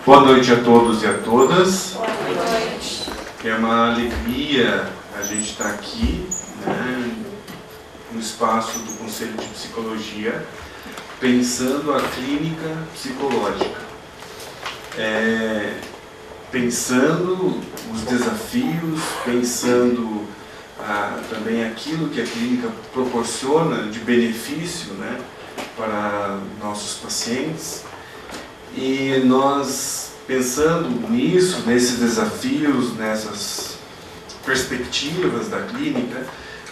Boa noite a todos e a todas. Boa noite. É uma alegria a gente estar aqui, né, no espaço do Conselho de Psicologia, pensando a clínica psicológica. Pensando os desafios, pensando também aquilo que a clínica proporciona de benefício, né, para nossos pacientes. E nós, pensando nisso, nesses desafios, nessas perspectivas da clínica,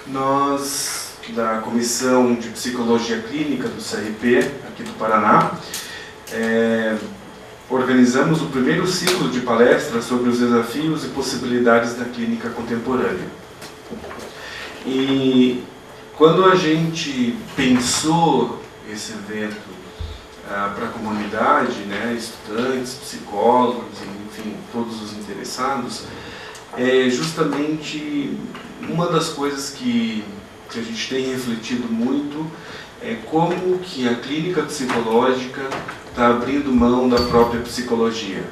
nós, da Comissão de Psicologia Clínica do CRP, aqui do Paraná, organizamos o primeiro ciclo de palestras sobre os desafios e possibilidades da clínica contemporânea. E quando a gente pensou esse evento para a comunidade, né, estudantes, psicólogos, enfim, todos os interessados, justamente uma das coisas que a gente tem refletido muito é como que a clínica psicológica está abrindo mão da própria psicologia.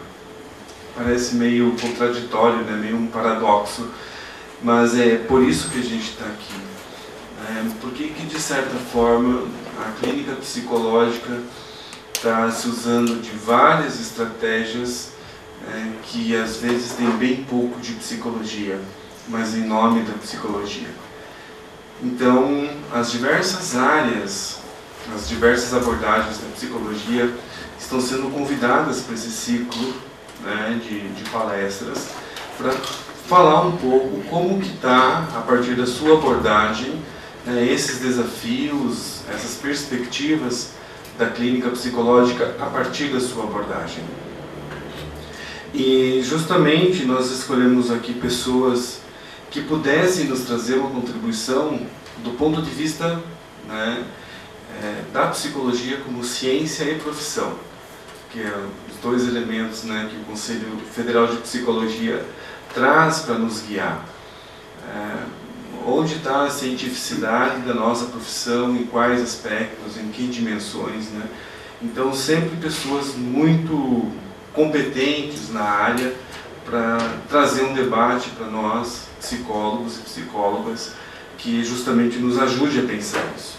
Parece meio contraditório, né, meio um paradoxo, mas é por isso que a gente está aqui. Porque que, de certa forma, a clínica psicológica está se usando de várias estratégias que às vezes tem bem pouco de psicologia, mas em nome da psicologia. Então, as diversas áreas, as diversas abordagens da psicologia estão sendo convidadas para esse ciclo, né, de palestras, para falar um pouco como que está, a partir da sua abordagem, esses desafios, essas perspectivas da clínica psicológica a partir da sua abordagem. E justamente nós escolhemos aqui pessoas que pudessem nos trazer uma contribuição do ponto de vista, né, da psicologia como ciência e profissão, que é os dois elementos, né, que o Conselho Federal de Psicologia traz para nos guiar. Onde está a cientificidade da nossa profissão, em quais aspectos, em que dimensões, né? Então, sempre pessoas muito competentes na área para trazer um debate para nós, psicólogos e psicólogas, que justamente nos ajude a pensar isso.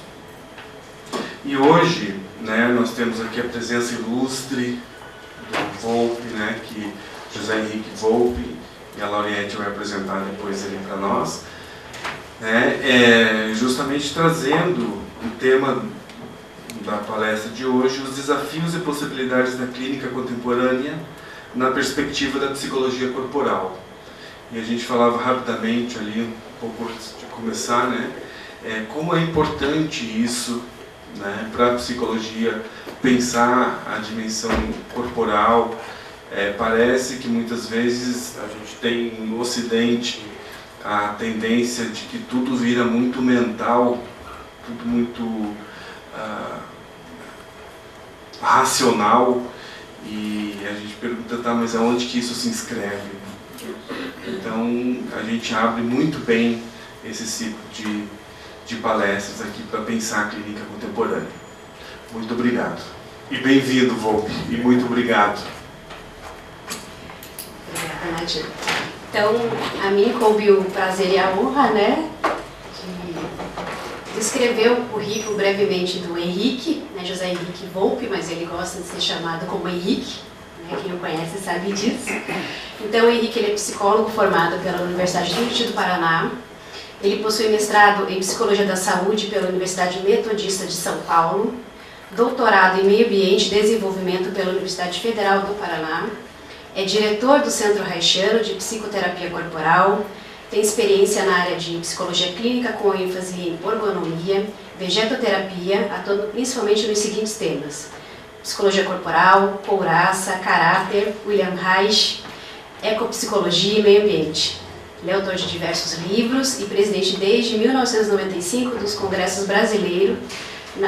E hoje, né, nós temos aqui a presença ilustre do Volpe, né, que José Henrique Volpe, e a Lauriette vai apresentar depois ele para nós, justamente trazendo o tema da palestra de hoje, os desafios e possibilidades da clínica contemporânea na perspectiva da psicologia corporal. E a gente falava rapidamente ali, um pouco antes de começar, né, como é importante isso, né, para a psicologia, pensar a dimensão corporal. Parece que muitas vezes a gente tem no Ocidente a tendência de que tudo vira muito mental, tudo muito racional, e a gente pergunta, tá, mas aonde que isso se inscreve? Então, a gente abre muito bem esse ciclo de palestras aqui para pensar a clínica contemporânea. Muito obrigado. E bem-vindo, Volpe, e muito obrigado. Obrigada, Nadia. Então, a mim coube o prazer e a honra, né, de descrever o currículo brevemente do Henrique, né, José Henrique Volpe, mas ele gosta de ser chamado como Henrique, né, quem o conhece sabe disso. Então, o Henrique, ele é psicólogo formado pela Universidade de Juiz do Paraná. Ele possui mestrado em Psicologia da Saúde pela Universidade Metodista de São Paulo, doutorado em Meio Ambiente e Desenvolvimento pela Universidade Federal do Paraná. É diretor do Centro Reichiano de Psicoterapia Corporal, tem experiência na área de psicologia clínica com ênfase em ergonomia, vegetoterapia, atuando principalmente nos seguintes temas: psicologia corporal, couraça, caráter, William Reich, ecopsicologia e meio ambiente. Ele é autor de diversos livros e presidente desde 1995 dos congressos brasileiro,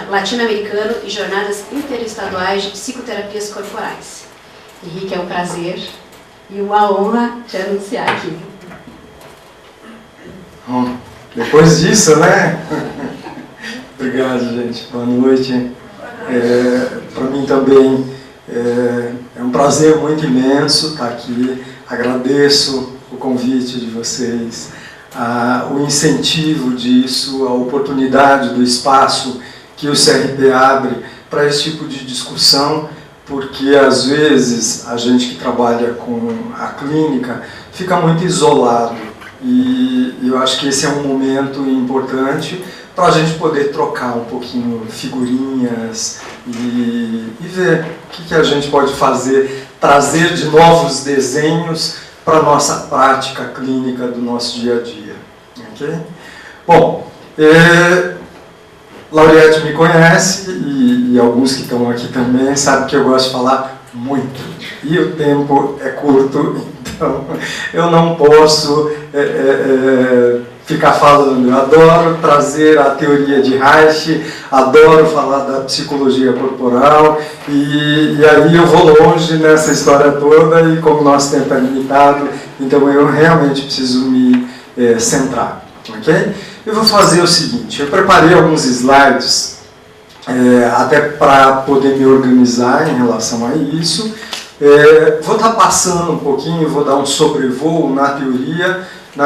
latino-americano e jornadas interestaduais de psicoterapias corporais. Henrique, é um prazer e uma honra te anunciar aqui. Depois disso, né? Obrigado, gente. Boa noite. Para mim também é um prazer muito imenso estar aqui. Agradeço o convite de vocês, o incentivo disso, a oportunidade do espaço que o CRP abre para esse tipo de discussão, porque às vezes a gente que trabalha com a clínica fica muito isolado, e eu acho que esse é um momento importante para a gente poder trocar um pouquinho figurinhas e ver o que a gente pode fazer, trazer de novos desenhos para a nossa prática clínica do nosso dia a dia. Okay? Bom, Lauriette me conhece e alguns que estão aqui também sabem que eu gosto de falar muito. E o tempo é curto, então eu não posso ficar falando. Eu adoro trazer a teoria de Reich, adoro falar da psicologia corporal, e aí eu vou longe nessa história toda, e como nosso tempo é limitado, então eu realmente preciso me centrar. Okay? Eu vou fazer o seguinte, eu preparei alguns slides até para poder me organizar em relação a isso. Vou estar passando um pouquinho, vou dar um sobrevoo na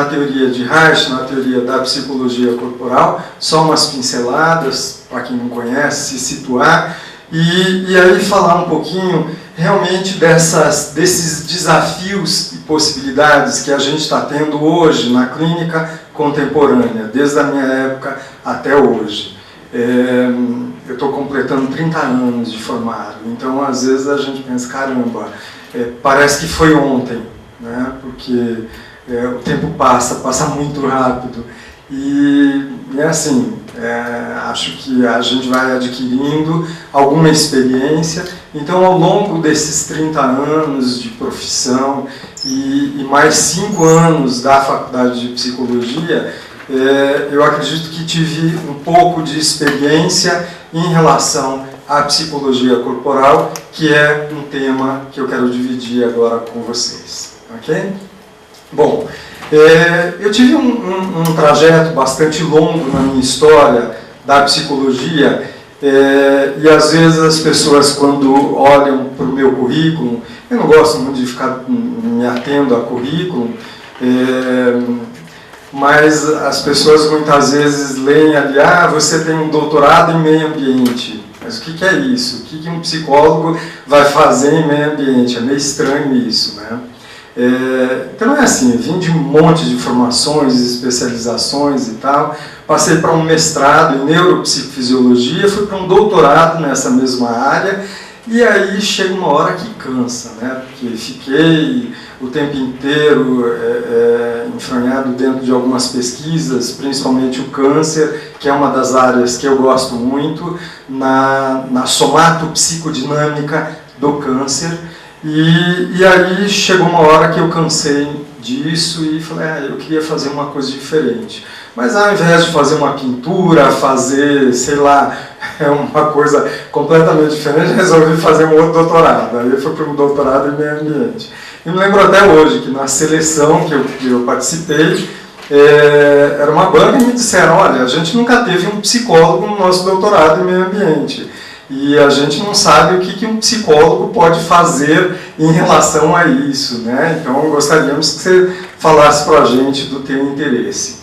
teoria de Reich, na teoria da psicologia corporal, só umas pinceladas, para quem não conhece, se situar, e aí falar um pouquinho realmente desses desafios e possibilidades que a gente está tendo hoje na clínica contemporânea, desde a minha época até hoje. Eu estou completando 30 anos de formado, então às vezes a gente pensa, caramba, parece que foi ontem, né? Porque o tempo passa muito rápido, e assim, acho que a gente vai adquirindo alguma experiência. Então, ao longo desses 30 anos de profissão e mais 5 anos da faculdade de psicologia, eu acredito que tive um pouco de experiência em relação à psicologia corporal, que é um tema que eu quero dividir agora com vocês. Ok? Bom, eu tive um trajeto bastante longo na minha história da psicologia, e às vezes as pessoas, quando olham para o meu currículo, eu não gosto muito de ficar me atendo a currículo, mas as pessoas muitas vezes leem ali, você tem um doutorado em meio ambiente. Mas o que é isso? O que um psicólogo vai fazer em meio ambiente? É meio estranho isso, né? Então é assim, eu vim de um monte de formações, especializações e tal, passei para um mestrado em neuropsicofisiologia, fui para um doutorado nessa mesma área, e aí chega uma hora que cansa, né? Porque fiquei o tempo inteiro enfranhado dentro de algumas pesquisas, principalmente o câncer, que é uma das áreas que eu gosto muito, na somatopsicodinâmica do câncer. E aí chegou uma hora que eu cansei disso e falei, eu queria fazer uma coisa diferente. Mas ao invés de fazer uma pintura, fazer, sei lá, uma coisa completamente diferente, resolvi fazer um outro doutorado. Aí eu fui para um doutorado em meio ambiente. E me lembro até hoje que na seleção que eu participei, era uma banca e me disseram, olha, a gente nunca teve um psicólogo no nosso doutorado em meio ambiente. E a gente não sabe o que um psicólogo pode fazer em relação a isso, né? Então gostaríamos que você falasse para a gente do teu interesse.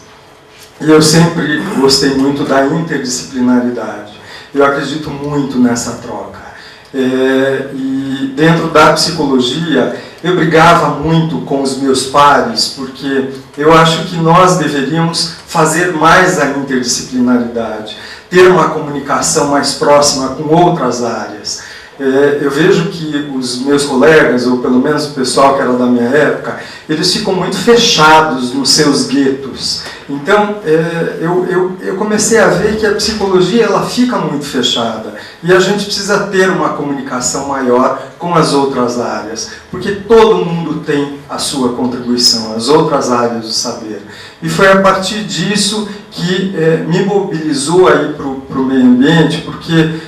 E eu sempre gostei muito da interdisciplinaridade. Eu acredito muito nessa troca. E dentro da psicologia, eu brigava muito com os meus pares, porque eu acho que nós deveríamos fazer mais a interdisciplinaridade, ter uma comunicação mais próxima com outras áreas. Eu vejo que os meus colegas, ou pelo menos o pessoal que era da minha época, eles ficam muito fechados nos seus guetos. Então, eu comecei a ver que a psicologia ela fica muito fechada, e a gente precisa ter uma comunicação maior com as outras áreas, porque todo mundo tem a sua contribuição, as outras áreas do saber. E foi a partir disso que me mobilizou aí para o meio ambiente, porque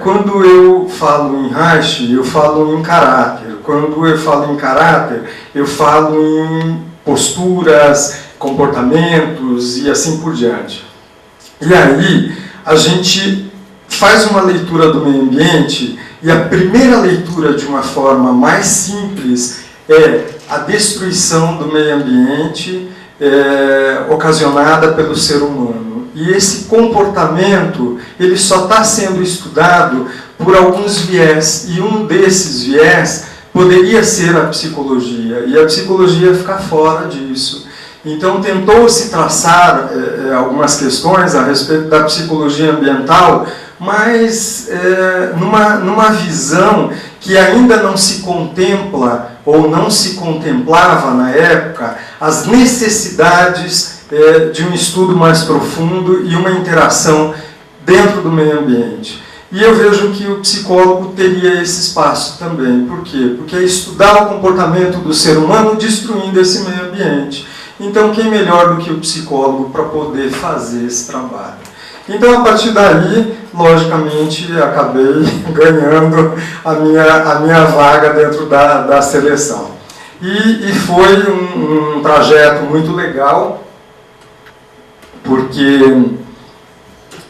quando eu falo em Reich, eu falo em caráter. Quando eu falo em caráter, eu falo em posturas, comportamentos e assim por diante. E aí, a gente faz uma leitura do meio ambiente E a primeira leitura, de uma forma mais simples, é a destruição do meio ambiente ocasionada pelo ser humano. E esse comportamento, ele só está sendo estudado por alguns viés, e um desses viés poderia ser a psicologia, e a psicologia fica fora disso. Então tentou-se traçar algumas questões a respeito da psicologia ambiental, mas numa visão que ainda não se contempla, ou não se contemplava na época, as necessidades de um estudo mais profundo e uma interação dentro do meio ambiente. E eu vejo que o psicólogo teria esse espaço também. Por quê? Porque é estudar o comportamento do ser humano destruindo esse meio ambiente. Então, quem melhor do que o psicólogo para poder fazer esse trabalho? Então, a partir daí, logicamente, acabei ganhando a minha vaga dentro da seleção. E foi um trajeto muito legal, porque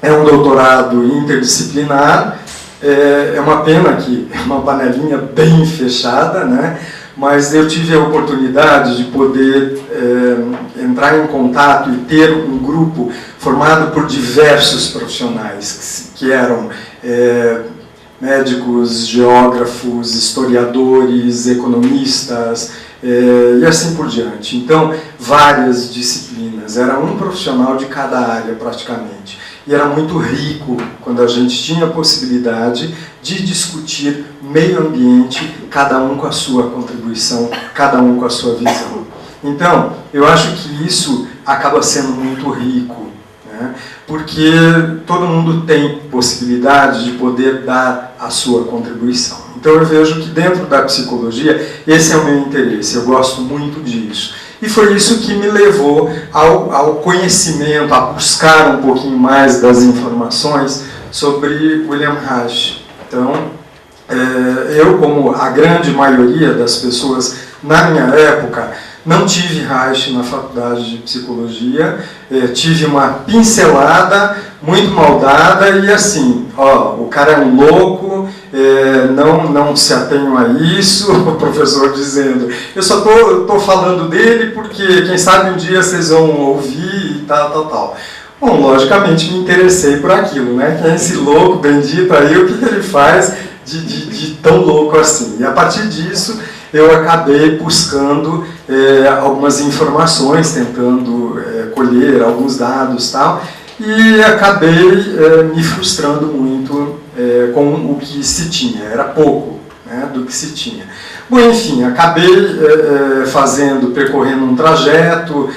é um doutorado interdisciplinar, é uma pena que é uma panelinha bem fechada, né? Mas eu tive a oportunidade de poder entrar em contato e ter um grupo formado por diversos profissionais, que eram médicos, geógrafos, historiadores, economistas, e assim por diante. Então, várias disciplinas, era um profissional de cada área praticamente. E era muito rico quando a gente tinha a possibilidade de discutir meio ambiente, cada um com a sua contribuição, cada um com a sua visão. Então, eu acho que isso acaba sendo muito rico, né? Porque todo mundo tem possibilidade de poder dar a sua contribuição. Então eu vejo que dentro da psicologia, esse é o meu interesse, eu gosto muito disso. E foi isso que me levou ao conhecimento, a buscar um pouquinho mais das informações sobre William Reich. Então, eu, como a grande maioria das pessoas na minha época, não tive Reich na faculdade de psicologia, tive uma pincelada muito mal dada e assim, o cara é um louco, não se atenham a isso, o professor dizendo, eu só estou falando dele porque quem sabe um dia vocês vão ouvir e tal. Bom, logicamente me interessei por aquilo, né? Quem é esse louco bendito aí, o que ele faz de tão louco assim? E a partir disso eu acabei buscando algumas informações, tentando colher alguns dados e tal, e acabei me frustrando muito com o que se tinha, era pouco, né, do que se tinha. Bom, enfim, acabei percorrendo um trajeto,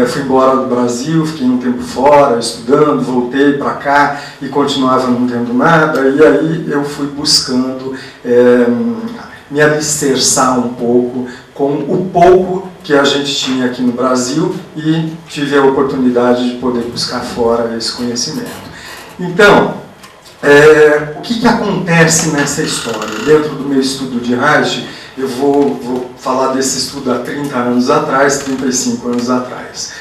fui embora do Brasil, fiquei um tempo fora, estudando, voltei para cá e continuava não tendo nada, e aí eu fui buscando me alicerçar um pouco com o pouco que a gente tinha aqui no Brasil e tive a oportunidade de poder buscar fora esse conhecimento. Então, o que acontece nessa história? Dentro do meu estudo de Reich, eu vou falar desse estudo há 30 anos atrás, 35 anos atrás.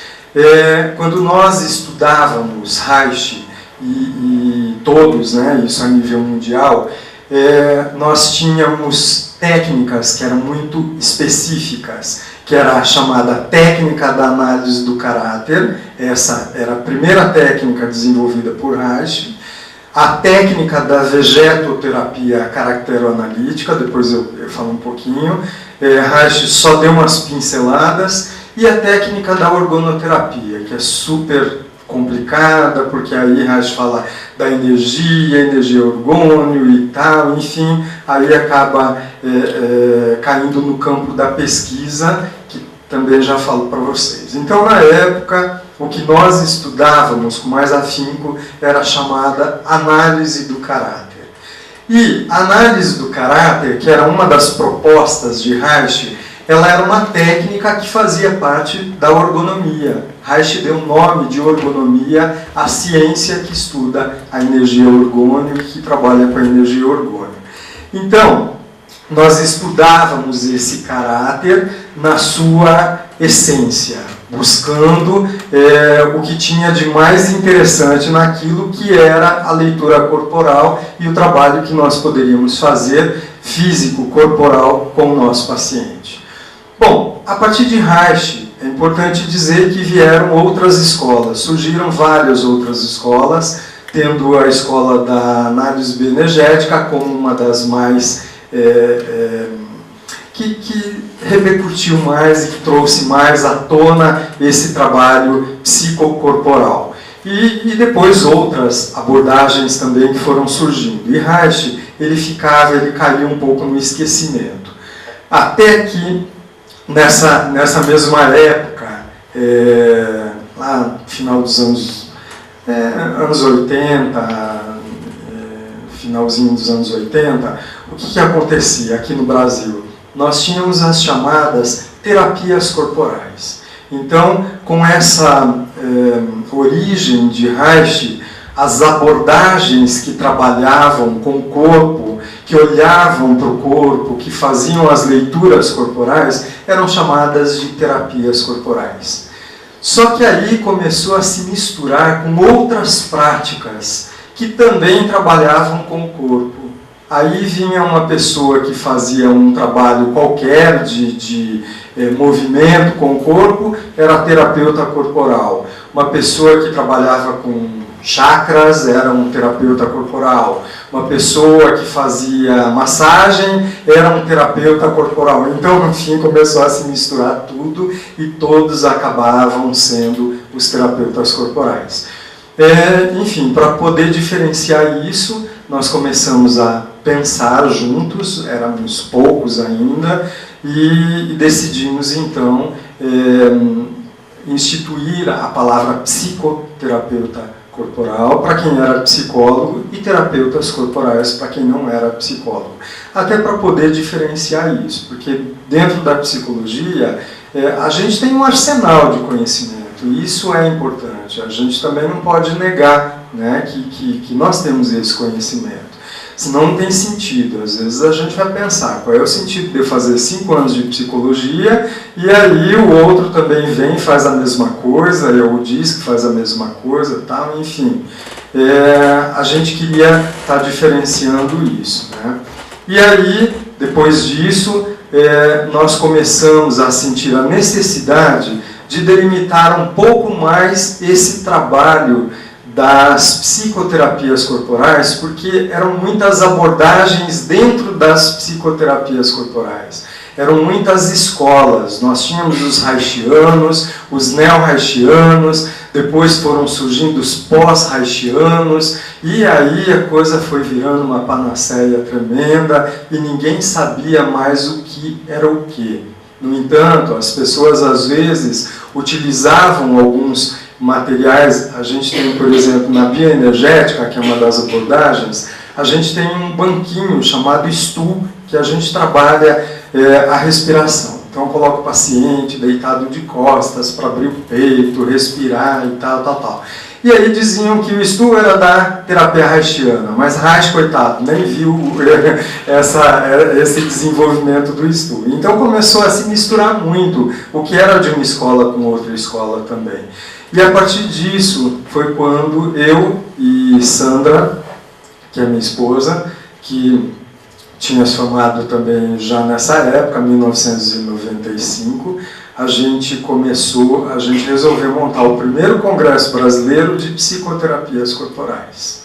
Quando nós estudávamos Reich, e todos, né, isso a nível mundial, nós tínhamos técnicas que eram muito específicas, que era a chamada técnica da análise do caráter, essa era a primeira técnica desenvolvida por Reich, a técnica da vegetoterapia caracteroanalítica, depois eu falo um pouquinho, Reich só deu umas pinceladas, e a técnica da organoterapia, que é super complicada, porque aí Reich fala da energia orgônio e tal, enfim, aí acaba caindo no campo da pesquisa, que também já falo para vocês. Então, na época, o que nós estudávamos com mais afinco era a chamada análise do caráter. E a análise do caráter, que era uma das propostas de Reich, ela era uma técnica que fazia parte da orgonomia. Reich deu o nome de orgonomia à ciência que estuda a energia orgônio e que trabalha com a energia orgônio. Então, nós estudávamos esse caráter na sua essência. buscando o que tinha de mais interessante naquilo que era a leitura corporal e o trabalho que nós poderíamos fazer físico, corporal, com o nosso paciente. Bom, a partir de Reich, é importante dizer que vieram outras escolas, surgiram várias outras escolas, tendo a escola da análise bioenergética como uma das mais que repercutiu mais e que trouxe mais à tona esse trabalho psicocorporal. E depois outras abordagens também que foram surgindo. E Reich, ele caiu um pouco no esquecimento. Até que, nessa mesma época, lá no final dos anos 80, finalzinho dos anos 80, o que acontecia aqui no Brasil? Nós tínhamos as chamadas terapias corporais. Então, com essa origem de Reich, as abordagens que trabalhavam com o corpo, que olhavam para o corpo, que faziam as leituras corporais, eram chamadas de terapias corporais. Só que aí começou a se misturar com outras práticas que também trabalhavam com o corpo. Aí vinha uma pessoa que fazia um trabalho qualquer de movimento com o corpo, era terapeuta corporal. Uma pessoa que trabalhava com chakras era um terapeuta corporal. Uma pessoa que fazia massagem era um terapeuta corporal. Então, no fim, começou a se misturar tudo e todos acabavam sendo os terapeutas corporais. Enfim, para poder diferenciar isso, nós começamos a pensar juntos, éramos poucos ainda, e decidimos então instituir a palavra psicoterapeuta corporal para quem era psicólogo e terapeutas corporais para quem não era psicólogo. Até para poder diferenciar isso, porque dentro da psicologia a gente tem um arsenal de conhecimento, e isso é importante. A gente também não pode negar, né, que nós temos esse conhecimento. Senão não tem sentido. Às vezes a gente vai pensar, qual é o sentido de eu fazer 5 anos de psicologia e aí o outro também vem e faz a mesma coisa, ou diz que faz a mesma coisa, tal, enfim. A gente queria estar diferenciando isso, né? E aí, depois disso, nós começamos a sentir a necessidade de delimitar um pouco mais esse trabalho das psicoterapias corporais, porque eram muitas abordagens dentro das psicoterapias corporais. Eram muitas escolas. Nós tínhamos os reichianos, os neo-reichianos, depois foram surgindo os pós-reichianos, e aí a coisa foi virando uma panaceia tremenda e ninguém sabia mais o que era o que. No entanto, as pessoas às vezes utilizavam alguns materiais. A gente tem, por exemplo, na bioenergética, que é uma das abordagens, a gente tem um banquinho chamado stool, que a gente trabalha a respiração. Então eu coloco o paciente deitado de costas para abrir o peito, respirar e tal. E aí diziam que o stool era da terapia reichiana, mas Reich, coitado, nem viu esse desenvolvimento do stool. Então começou a se misturar muito o que era de uma escola com outra escola também. E a partir disso foi quando eu e Sandra, que é minha esposa, que tinha se formado também já nessa época, 1995, a gente resolveu montar o primeiro Congresso Brasileiro de Psicoterapias Corporais,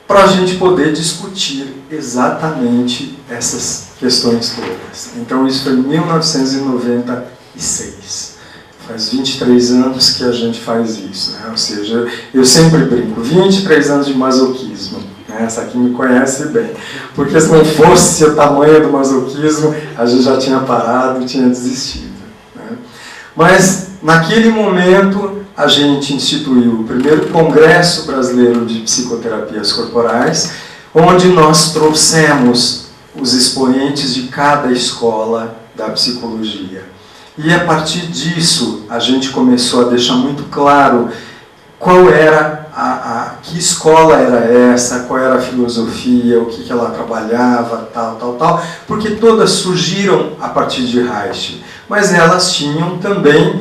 para a gente poder discutir exatamente essas questões todas. Então isso foi em 1996. Faz 23 anos que a gente faz isso, né? Ou seja, eu sempre brinco, 23 anos de masoquismo. Né? Essa aqui me conhece bem. Porque se não fosse o tamanho do masoquismo, a gente já tinha parado, tinha desistido. Né? Mas, naquele momento, a gente instituiu o primeiro Congresso Brasileiro de Psicoterapias Corporais, onde nós trouxemos os expoentes de cada escola da psicologia. E a partir disso, a gente começou a deixar muito claro qual era que escola era essa, qual era a filosofia, o que ela trabalhava, tal, porque todas surgiram a partir de Reich. mas elas tinham também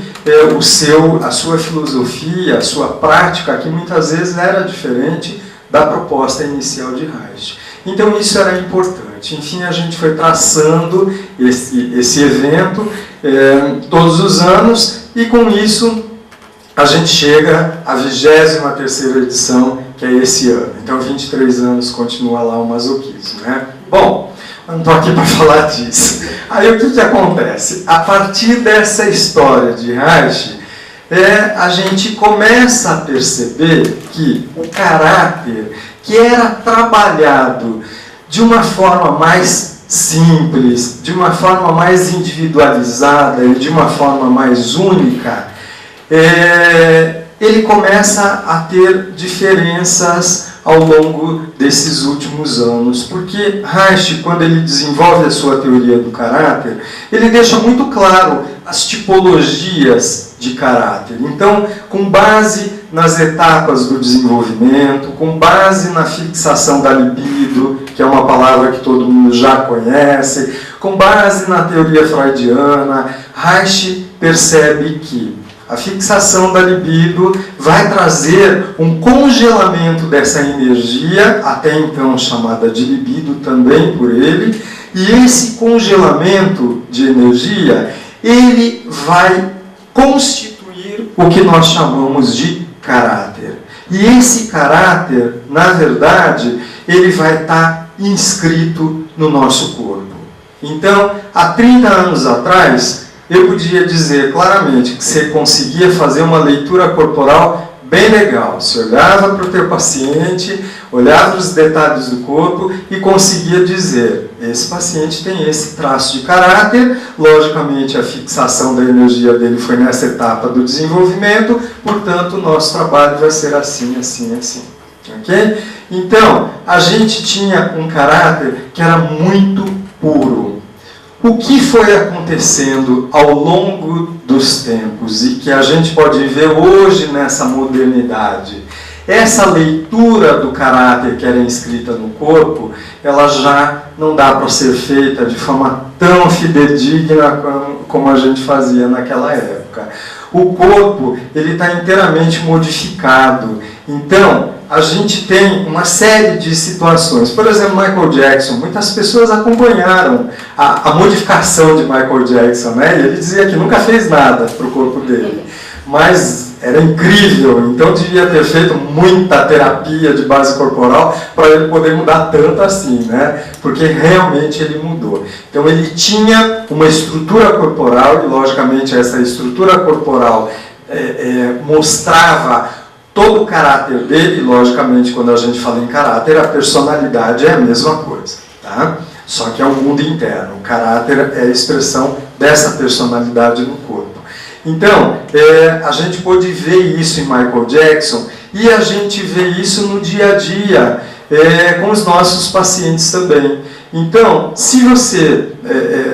a sua filosofia, a sua prática, que muitas vezes era diferente da proposta inicial de Reich. Então isso era importante. Enfim, a gente foi traçando esse evento todos os anos, e com isso a gente chega à 23ª edição, que é esse ano. Então 23 anos continua lá o masoquismo, né? Bom, eu não estou aqui para falar disso. Aí o que acontece? A partir dessa história de Reich, a gente começa a perceber que o caráter que era trabalhado de uma forma mais simples, de uma forma mais individualizada e de uma forma mais única, ele começa a ter diferenças ao longo desses últimos anos, porque Reich, quando ele desenvolve a sua teoria do caráter, ele deixa muito claro as tipologias de caráter. Então, com base nas etapas do desenvolvimento, com base na fixação da libido, que é uma palavra que todo mundo já conhece, com base na teoria freudiana, Reich percebe que a fixação da libido vai trazer um congelamento dessa energia, até então chamada de libido também por ele, e esse congelamento de energia, ele vai constituir o que nós chamamos de caráter. E esse caráter, na verdade, ele vai estar inscrito no nosso corpo. Então, há 30 anos atrás, eu podia dizer claramente que você conseguia fazer uma leitura corporal bem legal. Você olhava para o teu paciente, olhava os detalhes do corpo e conseguia dizer: esse paciente tem esse traço de caráter, logicamente a fixação da energia dele foi nessa etapa do desenvolvimento, portanto o nosso trabalho vai ser assim, assim, assim. Ok? Então, a gente tinha um caráter que era muito puro. O que foi acontecendo ao longo dos tempos e que a gente pode ver hoje nessa modernidade? Essa leitura do caráter que era inscrita no corpo, ela já não dá para ser feita de forma tão fidedigna como a gente fazia naquela época. O corpo, ele está inteiramente modificado. Então, a gente tem uma série de situações. Por exemplo, Michael Jackson. Muitas pessoas acompanharam a modificação de Michael Jackson, né? E ele dizia que nunca fez nada para o corpo dele. Mas era incrível. Então, devia ter feito muita terapia de base corporal para ele poder mudar tanto assim, né? Porque realmente ele mudou. Então, ele tinha uma estrutura corporal e, logicamente, essa estrutura corporal mostrava todo o caráter dele. Logicamente, quando a gente fala em caráter, a personalidade é a mesma coisa, tá? Só que é o mundo interno. O caráter é a expressão dessa personalidade no corpo. Então, a gente pôde ver isso em Michael Jackson e a gente vê isso no dia a dia com os nossos pacientes também. Então, se você,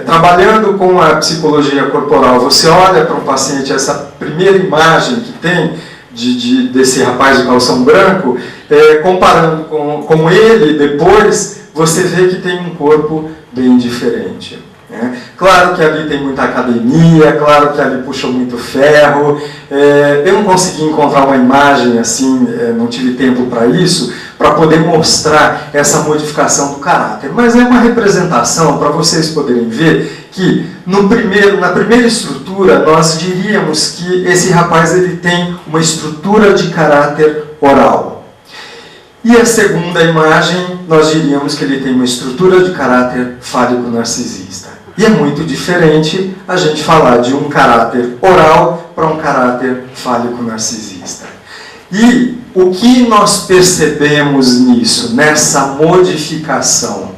trabalhando com a psicologia corporal, você olha para um paciente, essa primeira imagem que tem desse rapaz de calção branco, comparando com ele depois, você vê que tem um corpo bem diferente. Claro que ali tem muita academia, claro que ali puxa muito ferro. Eu não consegui encontrar uma imagem assim, não tive tempo para isso, para poder mostrar essa modificação do caráter. Mas é uma representação para vocês poderem ver que na primeira estrutura nós diríamos que esse rapaz ele tem uma estrutura de caráter oral. E a segunda imagem nós diríamos que ele tem uma estrutura de caráter fálico-narcisista. E é muito diferente a gente falar de um caráter oral para um caráter fálico-narcisista. E o que nós percebemos nisso, nessa modificação?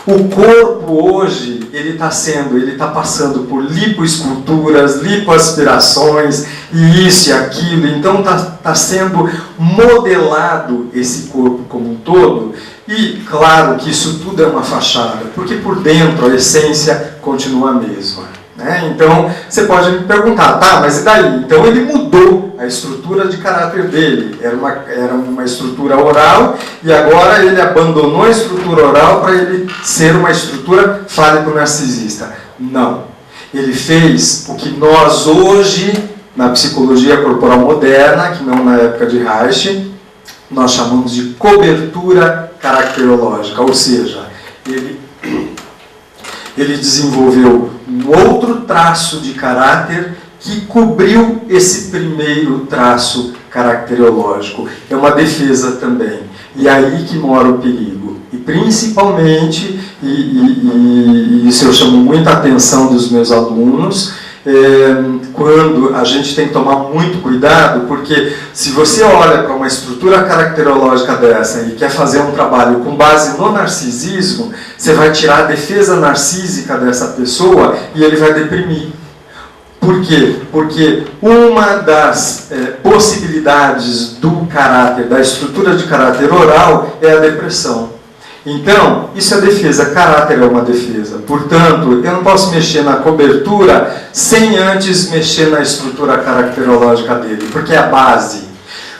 O corpo hoje, ele está passando por lipoesculturas, lipoaspirações, e isso e aquilo. Então está sendo modelado esse corpo como um todo. E claro que isso tudo é uma fachada, porque por dentro a essência continua a mesma, né? Então você pode me perguntar, tá, mas e daí? Então ele mudou a estrutura de caráter dele, era uma estrutura oral e agora ele abandonou a estrutura oral para ele ser uma estrutura fálico-narcisista. Não. ele fez o que nós hoje, na psicologia corporal moderna, que não na época de Reich, nós chamamos de cobertura caracterológica, ou seja, ele desenvolveu um outro traço de caráter que cobriu esse primeiro traço caracterológico. É uma defesa também. E é aí que mora o perigo. E principalmente, e isso eu chamo muita atenção dos meus alunos, quando a gente tem que tomar muito cuidado, porque se você olha para uma estrutura caracterológica dessa e quer fazer um trabalho com base no narcisismo, você vai tirar a defesa narcísica dessa pessoa e ele vai deprimir. Por quê? Porque uma das possibilidades do caráter, da estrutura de caráter oral, é a depressão. Então, isso é defesa, caráter é uma defesa. Portanto, eu não posso mexer na cobertura sem antes mexer na estrutura caracterológica dele, porque é a base.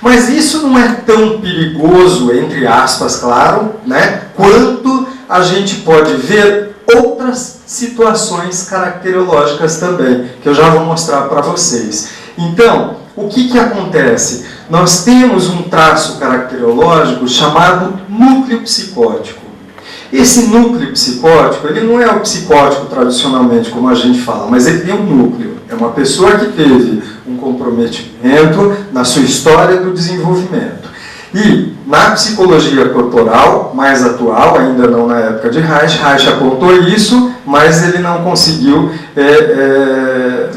Mas isso não é tão perigoso, entre aspas, claro, né, quanto a gente pode ver outras situações caracterológicas também, que eu já vou mostrar para vocês. Então, o que acontece? Nós temos um traço caracterológico chamado núcleo psicótico. Esse núcleo psicótico, ele não é o psicótico tradicionalmente, como a gente fala, mas ele tem um núcleo. É uma pessoa que teve um comprometimento na sua história do desenvolvimento. E na psicologia corporal, mais atual, ainda não na época de Reich, Reich apontou isso, mas ele não conseguiu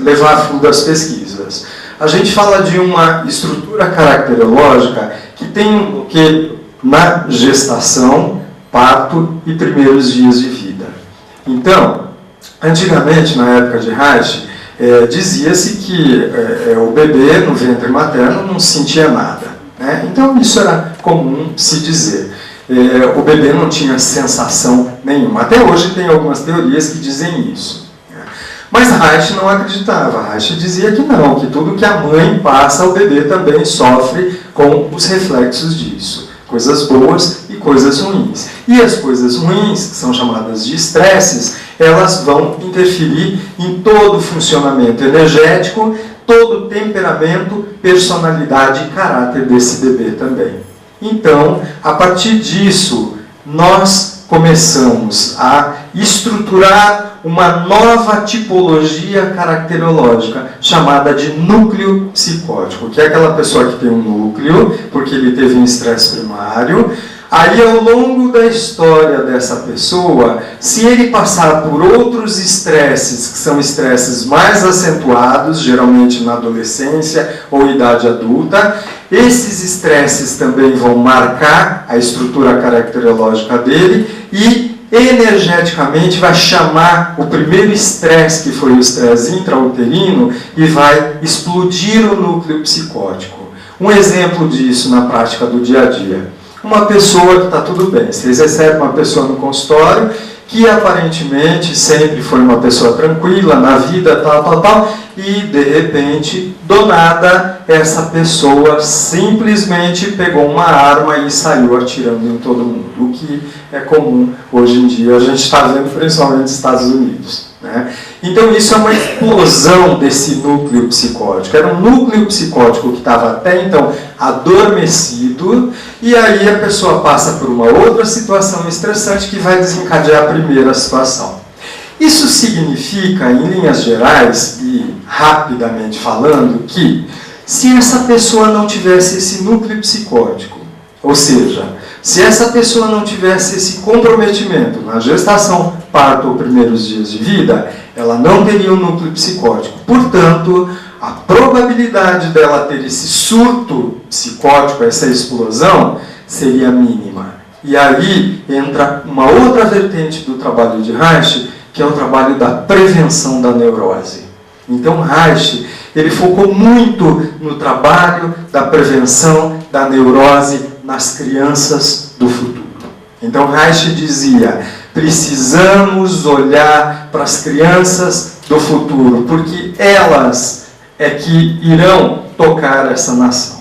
levar a fundo as pesquisas. A gente fala de uma estrutura caracterológica que tem o que na gestação, parto e primeiros dias de vida. Então, antigamente, na época de Reich, dizia-se que o bebê no ventre materno não sentia nada. Né? Então, isso era comum se dizer. O bebê não tinha sensação nenhuma. Até hoje tem algumas teorias que dizem isso. Mas Reich não acreditava. Reich dizia que não, que tudo que a mãe passa, o bebê também sofre com os reflexos disso. Coisas boas e coisas ruins. E as coisas ruins, que são chamadas de estresses, elas vão interferir em todo o funcionamento energético, todo o temperamento, personalidade e caráter desse bebê também. Então, a partir disso, nós começamos a estruturar uma nova tipologia caracterológica chamada de núcleo psicótico, que é aquela pessoa que tem um núcleo, porque ele teve um estresse primário. Aí, ao longo da história dessa pessoa, se ele passar por outros estresses, que são estresses mais acentuados, geralmente na adolescência ou idade adulta, esses estresses também vão marcar a estrutura caracterológica dele e, energeticamente, vai chamar o primeiro estresse, que foi o estresse intrauterino, e vai explodir o núcleo psicótico. Um exemplo disso na prática do dia a dia. Uma pessoa que está tudo bem, vocês recebem uma pessoa no consultório que aparentemente sempre foi uma pessoa tranquila na vida, tal, e de repente, do nada, essa pessoa simplesmente pegou uma arma e saiu atirando em todo mundo, o que é comum hoje em dia, a gente está vendo principalmente nos Estados Unidos. Né? Então isso é uma explosão desse núcleo psicótico. Era um núcleo psicótico que estava até então adormecido, e aí a pessoa passa por uma outra situação estressante que vai desencadear a primeira situação. Isso significa, em linhas gerais e rapidamente falando, que se essa pessoa não tivesse esse núcleo psicótico, ou seja, se essa pessoa não tivesse esse comprometimento na gestação, parto ou primeiros dias de vida, ela não teria um núcleo psicótico. Portanto, a probabilidade dela ter esse surto psicótico, essa explosão, seria mínima. E aí entra uma outra vertente do trabalho de Reich, que é o trabalho da prevenção da neurose. Então, Reich, ele focou muito no trabalho da prevenção da neurose nas crianças do futuro. Então, Reich dizia, precisamos olhar para as crianças do futuro, porque elas é que irão tocar essa nação.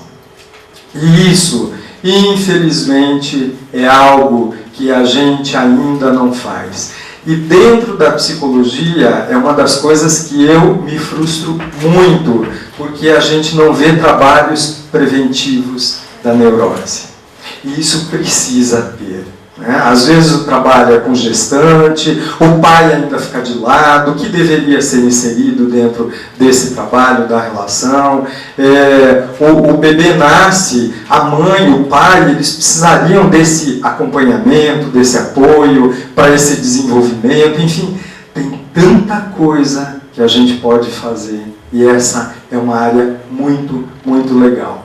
E isso, infelizmente, é algo que a gente ainda não faz. E dentro da psicologia é uma das coisas que eu me frustro muito, porque a gente não vê trabalhos preventivos da neurose. E isso precisa ter. Às vezes o trabalho é com gestante, o pai ainda fica de lado, o que deveria ser inserido dentro desse trabalho da relação. O bebê nasce, a mãe, o pai, eles precisariam desse acompanhamento, desse apoio para esse desenvolvimento. Enfim, tem tanta coisa que a gente pode fazer e essa é uma área muito, muito legal.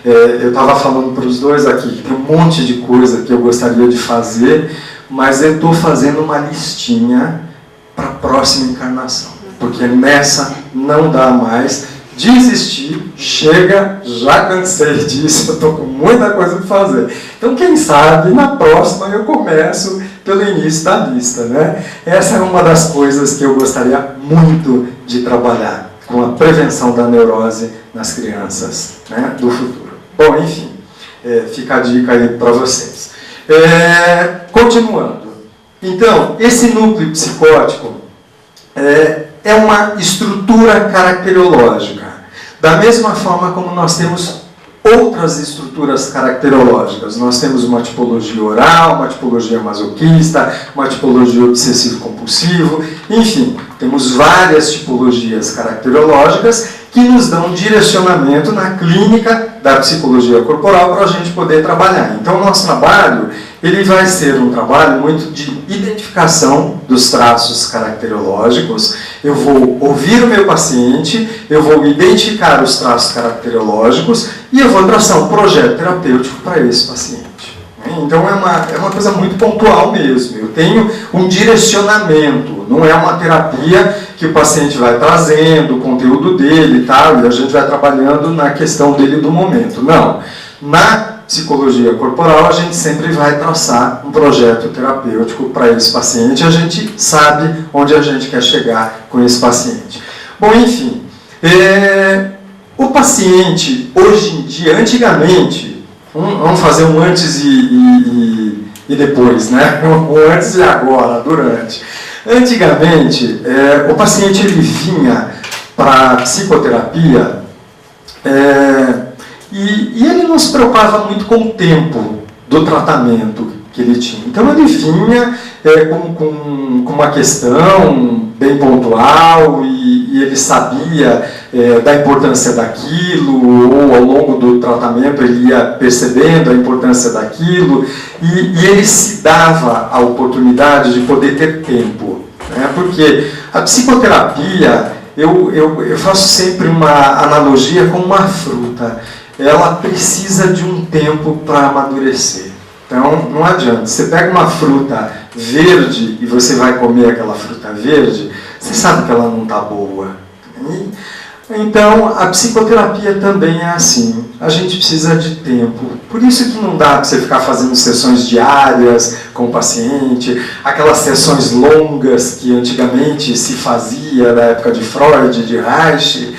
Eu estava falando para os dois aqui que tem um monte de coisa que eu gostaria de fazer, mas eu estou fazendo uma listinha para a próxima encarnação, porque nessa não dá mais, desistir, chega, já cansei disso, eu estou com muita coisa para fazer. Então quem sabe na próxima eu começo pelo início da lista, né? Essa é uma das coisas que eu gostaria muito de trabalhar, com a prevenção da neurose nas crianças, né, do futuro. Bom, enfim, fica a dica aí para vocês. Continuando. Então, esse núcleo psicótico é uma estrutura caracterológica. Da mesma forma como nós temos outras estruturas caracterológicas. Nós temos uma tipologia oral, uma tipologia masoquista, uma tipologia obsessivo-compulsivo, enfim, temos várias tipologias caracterológicas que nos dão direcionamento na clínica da psicologia corporal para a gente poder trabalhar. Então, o nosso trabalho ele vai ser um trabalho muito de identificação dos traços caracterológicos. Eu vou ouvir o meu paciente, eu vou identificar os traços caracterológicos e eu vou traçar um projeto terapêutico para esse paciente. Então é uma coisa muito pontual mesmo. Eu tenho um direcionamento, não é uma terapia que o paciente vai trazendo o conteúdo dele e tal, e a gente vai trabalhando na questão dele do momento. Não. Na psicologia corporal, a gente sempre vai traçar um projeto terapêutico para esse paciente, a gente sabe onde a gente quer chegar com esse paciente. Bom, enfim, o paciente, hoje em dia, antigamente, vamos fazer um antes e depois, né? Um antes e agora, durante. Antigamente, o paciente ele vinha para a psicoterapia e ele não se preocupava muito com o tempo do tratamento que ele tinha. Então ele vinha com uma questão bem pontual e ele sabia da importância daquilo, ou ao longo do tratamento ele ia percebendo a importância daquilo e ele se dava a oportunidade de poder ter tempo. Porque a psicoterapia, eu faço sempre uma analogia com uma fruta. Ela precisa de um tempo para amadurecer. Então, não adianta. Você pega uma fruta verde e você vai comer aquela fruta verde, você sabe que ela não está boa. Então, a psicoterapia também é assim. A gente precisa de tempo. Por isso que não dá para você ficar fazendo sessões diárias com o paciente, aquelas sessões longas que antigamente se fazia na época de Freud, de Reich.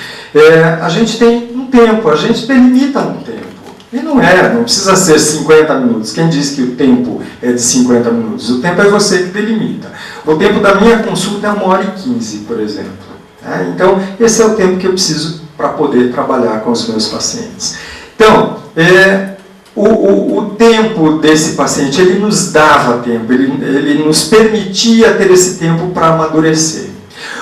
A gente tem um tempo, a gente delimita um tempo. E não precisa ser 50 minutos. Quem diz que o tempo é de 50 minutos? O tempo é você que delimita. O tempo da minha consulta é 1h15, por exemplo. Então, esse é o tempo que eu preciso para poder trabalhar com os meus pacientes. Então, o tempo desse paciente, ele nos dava tempo, ele nos permitia ter esse tempo para amadurecer.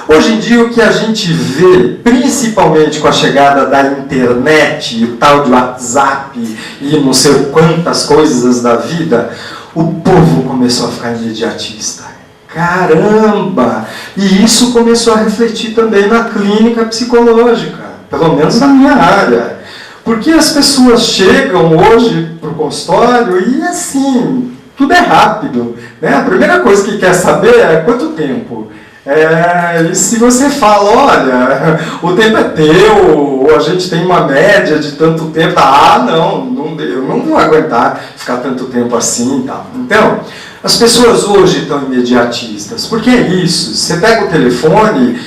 Hoje em dia, o que a gente vê, principalmente com a chegada da internet, o tal de WhatsApp e não sei quantas coisas da vida, o povo começou a ficar imediatista. Caramba! E isso começou a refletir também na clínica psicológica, pelo menos na minha área. Porque as pessoas chegam hoje para o consultório e assim, tudo é rápido. Né? A primeira coisa que quer saber é quanto tempo. E se você fala, olha, o tempo é teu, ou a gente tem uma média de tanto tempo, eu não vou aguentar ficar tanto tempo assim. Tá? Então, as pessoas hoje estão imediatistas. Por que isso? Você pega o telefone,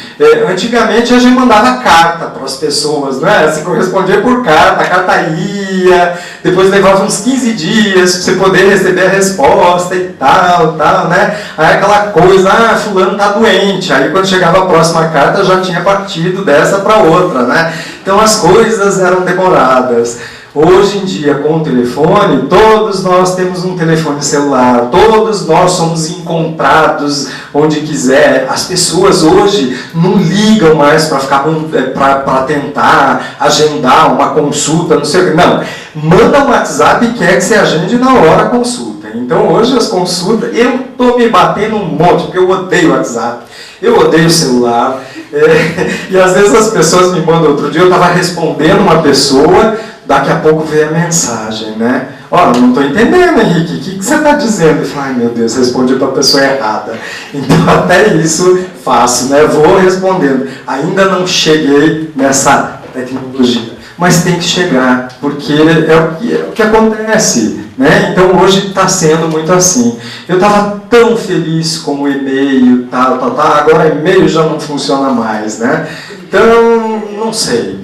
antigamente a gente mandava carta para as pessoas, né? Você correspondia por carta, a carta ia dia, depois levava uns 15 dias para você poder receber a resposta e tal, né? Aí aquela coisa, fulano tá doente, aí quando chegava a próxima carta já tinha partido dessa para outra, né? Então as coisas eram demoradas. Hoje em dia, com o telefone, todos nós temos um telefone celular, todos nós somos encontrados onde quiser. As pessoas hoje não ligam mais para tentar agendar uma consulta, não sei o que. Não, manda um WhatsApp e quer que você agende na hora a consulta. Então hoje as consultas, eu estou me batendo um monte, porque eu odeio o WhatsApp, eu odeio o celular. E às vezes as pessoas me mandam, outro dia eu estava respondendo uma pessoa, daqui a pouco veio a mensagem, né? Ó, não estou entendendo, Henrique, o que você está dizendo? Eu falo, ai meu Deus, respondi para a pessoa errada. Então até isso faço, né? Vou respondendo. Ainda não cheguei nessa tecnologia, mas tem que chegar, porque é o que acontece, né? Então hoje está sendo muito assim. Eu estava tão feliz com o e-mail, agora o e-mail já não funciona mais, né? Então, não sei,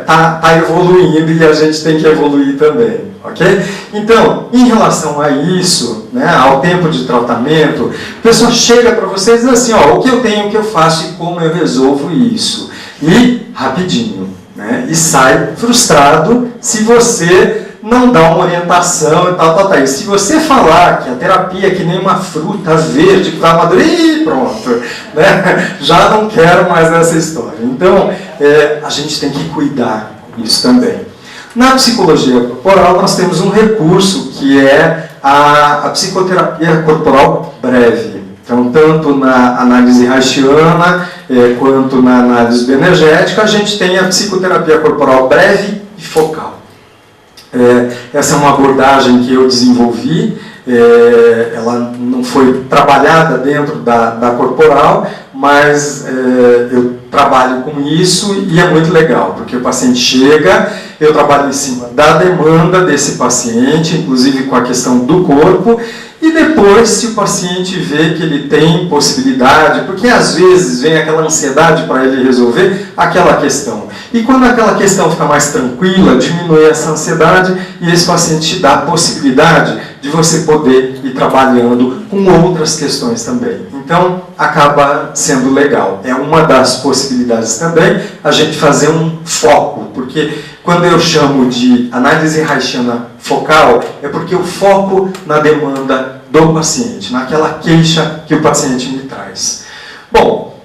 tá evoluindo e a gente tem que evoluir também, ok? Então, em relação a isso, né, ao tempo de tratamento, a pessoa chega para você e diz assim, ó, o que eu tenho, o que eu faço e como eu resolvo isso. E rapidinho, né? E sai frustrado se você não dá uma orientação e tal. E se você falar que a terapia é que nem uma fruta verde que vai amadurecer, pronto, né? Já não quero mais essa história. Então, a gente tem que cuidar disso também. Na psicologia corporal, nós temos um recurso que é a psicoterapia corporal breve. Então, tanto na análise reichiana quanto na análise bioenergética, a gente tem a psicoterapia corporal breve e focal. Essa é uma abordagem que eu desenvolvi, ela não foi trabalhada dentro da corporal, mas eu trabalho com isso e é muito legal, porque o paciente chega, eu trabalho em cima da demanda desse paciente, inclusive com a questão do corpo, e depois, se o paciente vê que ele tem possibilidade, porque às vezes vem aquela ansiedade para ele resolver aquela questão. E quando aquela questão fica mais tranquila, diminui essa ansiedade e esse paciente te dá a possibilidade de você poder ir trabalhando com outras questões também. Então, acaba sendo legal. É uma das possibilidades também a gente fazer um foco, porque quando eu chamo de análise reichiana focal, é porque eu foco na demanda do paciente, naquela queixa que o paciente me traz. Bom,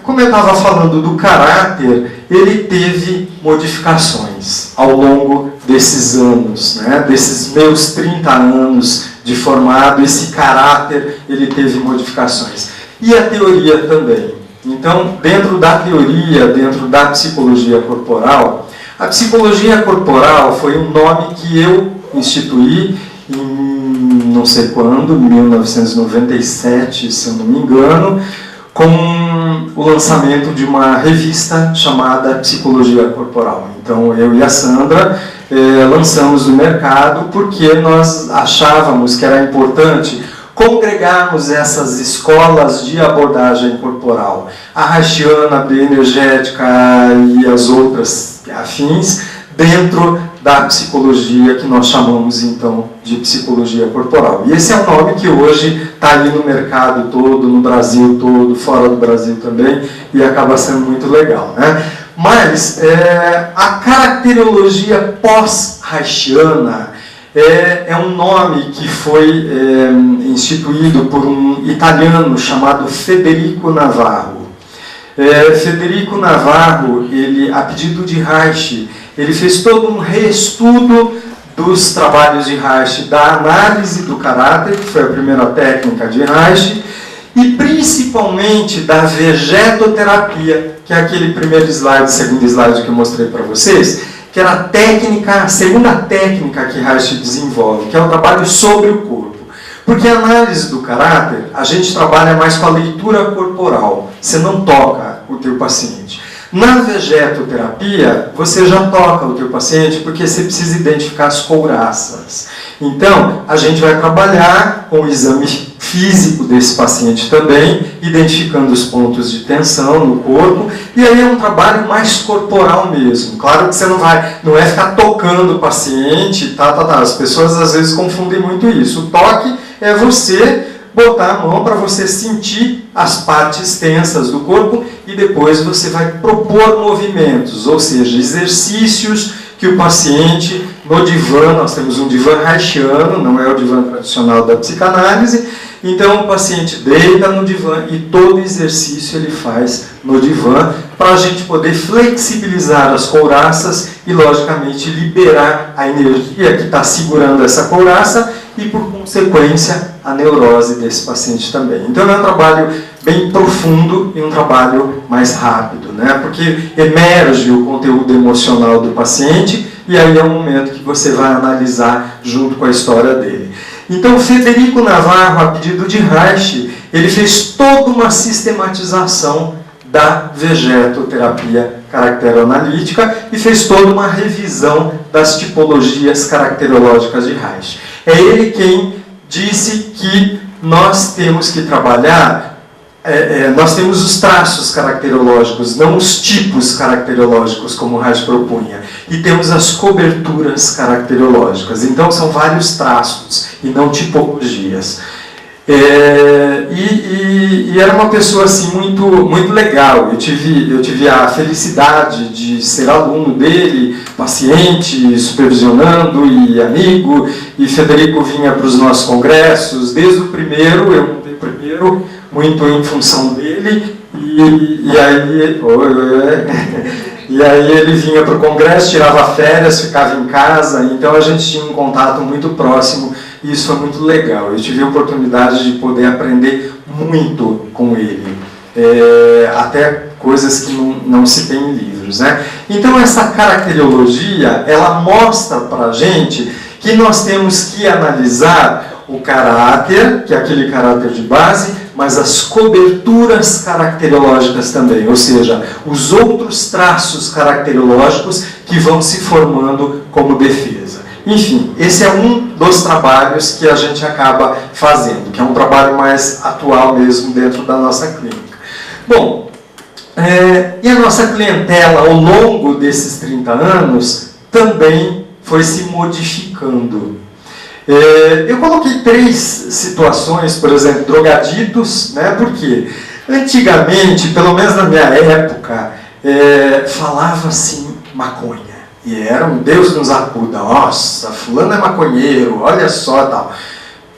como eu estava falando do caráter, ele teve modificações ao longo desses anos, né? Desses meus 30 anos de formado, esse caráter ele teve modificações. E a teoria também. Então, dentro da teoria, dentro da psicologia corporal, a psicologia corporal foi um nome que eu instituí em não sei quando, 1997, se eu não me engano, com o lançamento de uma revista chamada Psicologia Corporal. Então, eu e a Sandra lançamos no mercado porque nós achávamos que era importante congregarmos essas escolas de abordagem corporal, a reichiana, a bioenergética e as outras afins, dentro da psicologia que nós chamamos então de psicologia corporal. E esse é um nome que hoje está aí no mercado todo, no Brasil todo, fora do Brasil também, e acaba sendo muito legal, né? Mas a caracterologia pós-reichiana é um nome que foi instituído por um italiano chamado Federico Navarro. Federico Navarro, ele, a pedido de Reich, ele fez todo um reestudo dos trabalhos de Reich, da análise do caráter, que foi a primeira técnica de Reich, e principalmente da vegetoterapia, que é aquele primeiro slide, segundo slide que eu mostrei para vocês, que era a segunda técnica que Reich desenvolve, que é o trabalho sobre o corpo. Porque a análise do caráter, a gente trabalha mais com a leitura corporal, você não toca o teu paciente. Na vegetoterapia, você já toca o teu paciente porque você precisa identificar as couraças. Então, a gente vai trabalhar com o exame físico desse paciente também, identificando os pontos de tensão no corpo, e aí é um trabalho mais corporal mesmo. Claro que você não é ficar tocando o paciente, As pessoas às vezes confundem muito isso. O toque é você botar a mão para você sentir as partes tensas do corpo e depois você vai propor movimentos, ou seja, exercícios que o paciente, no divã, nós temos um divã reichiano, não é o divã tradicional da psicanálise, então o paciente deita no divã e todo exercício ele faz no divã para a gente poder flexibilizar as couraças e, logicamente, liberar a energia que está segurando essa couraça e, por consequência, a neurose desse paciente também. Então é um trabalho bem profundo e um trabalho mais rápido, né? Porque emerge o conteúdo emocional do paciente e aí é o momento que você vai analisar junto com a história dele. Então, Federico Navarro, a pedido de Reich, ele fez toda uma sistematização da vegetoterapia caracteroanalítica e fez toda uma revisão das tipologias caracterológicas de Reich. É ele quem disse que nós temos que trabalhar, nós temos os traços caracterológicos, não os tipos caracterológicos, como Reich propunha, e temos as coberturas caracterológicas. Então, são vários traços e não tipologias. E era uma pessoa assim, muito legal. Eu tive a felicidade de ser aluno dele, paciente, supervisionando e amigo, e Federico vinha para os nossos congressos, desde o primeiro, eu montei o primeiro, muito em função dele, e aí ele vinha para o congresso, tirava férias, ficava em casa, então a gente tinha um contato muito próximo e isso foi muito legal. Eu tive a oportunidade de poder aprender muito com ele, até coisas que não se tem em livros, né? Então essa caracterologia, ela mostra para a gente que nós temos que analisar o caráter, que é aquele caráter de base, mas as coberturas caracterológicas também, ou seja, os outros traços caracterológicos que vão se formando como defesa. Enfim, esse é um dos trabalhos que a gente acaba fazendo, que é um trabalho mais atual mesmo dentro da nossa clínica. Bom, e a nossa clientela ao longo desses 30 anos também foi se modificando. Eu coloquei 3 situações, por exemplo, drogaditos, né? Porque antigamente, pelo menos na minha época, falava-se maconha. E era um Deus nos acuda, nossa, fulano é maconheiro, olha só, tal.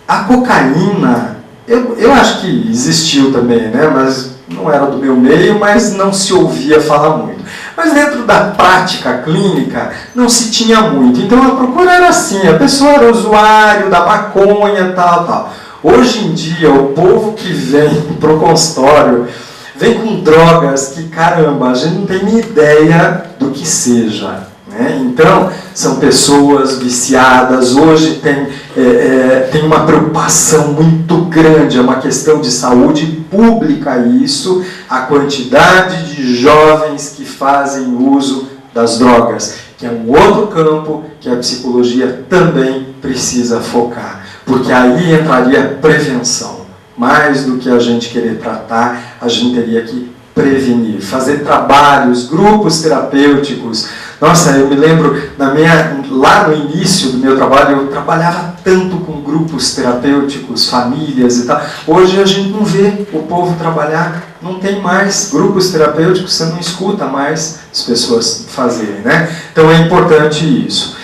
A cocaína, eu acho que existiu também, né? Mas não era do meu meio, mas não se ouvia falar muito. Mas dentro da prática clínica, não se tinha muito. Então a procura era assim, a pessoa era usuário da maconha, tal. Hoje em dia, o povo que vem para o consultório, vem com drogas que, caramba, a gente não tem nem ideia do que seja. Né? Então, são pessoas viciadas, hoje tem uma preocupação muito grande, é uma questão de saúde pública isso, a quantidade de jovens que fazem uso das drogas, que é um outro campo que a psicologia também precisa focar, porque aí entraria prevenção. Mais do que a gente querer tratar, a gente teria que prevenir, fazer trabalhos, grupos terapêuticos. Nossa, eu me lembro, lá no início do meu trabalho, eu trabalhava tanto com grupos terapêuticos, famílias e tal. Hoje a gente não vê o povo trabalhar, não tem mais grupos terapêuticos, você não escuta mais as pessoas fazerem, né? Então é importante isso.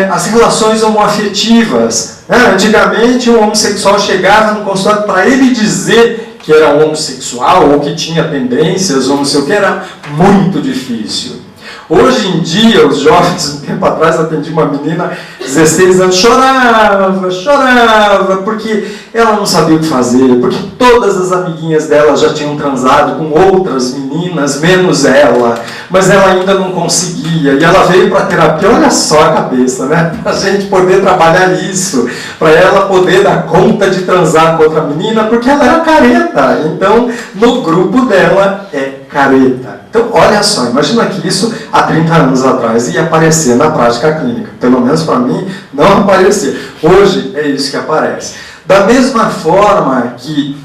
As relações homoafetivas. Antigamente, um homossexual chegava no consultório para ele dizer que era homossexual ou que tinha tendências ou não sei o que, era muito difícil. Hoje em dia, os jovens, um tempo atrás, atendi uma menina, 16 anos, chorava, porque ela não sabia o que fazer, porque todas as amiguinhas dela já tinham transado com outras meninas, menos ela, mas ela ainda não conseguia, e ela veio para a terapia, olha só a cabeça, né? Para a gente poder trabalhar isso, para ela poder dar conta de transar com outra menina, porque ela era careta, então, no grupo dela careta. Então, olha só, imagina que isso há 30 anos atrás ia aparecer na prática clínica. Pelo menos para mim, não aparecia. Hoje é isso que aparece. Da mesma forma que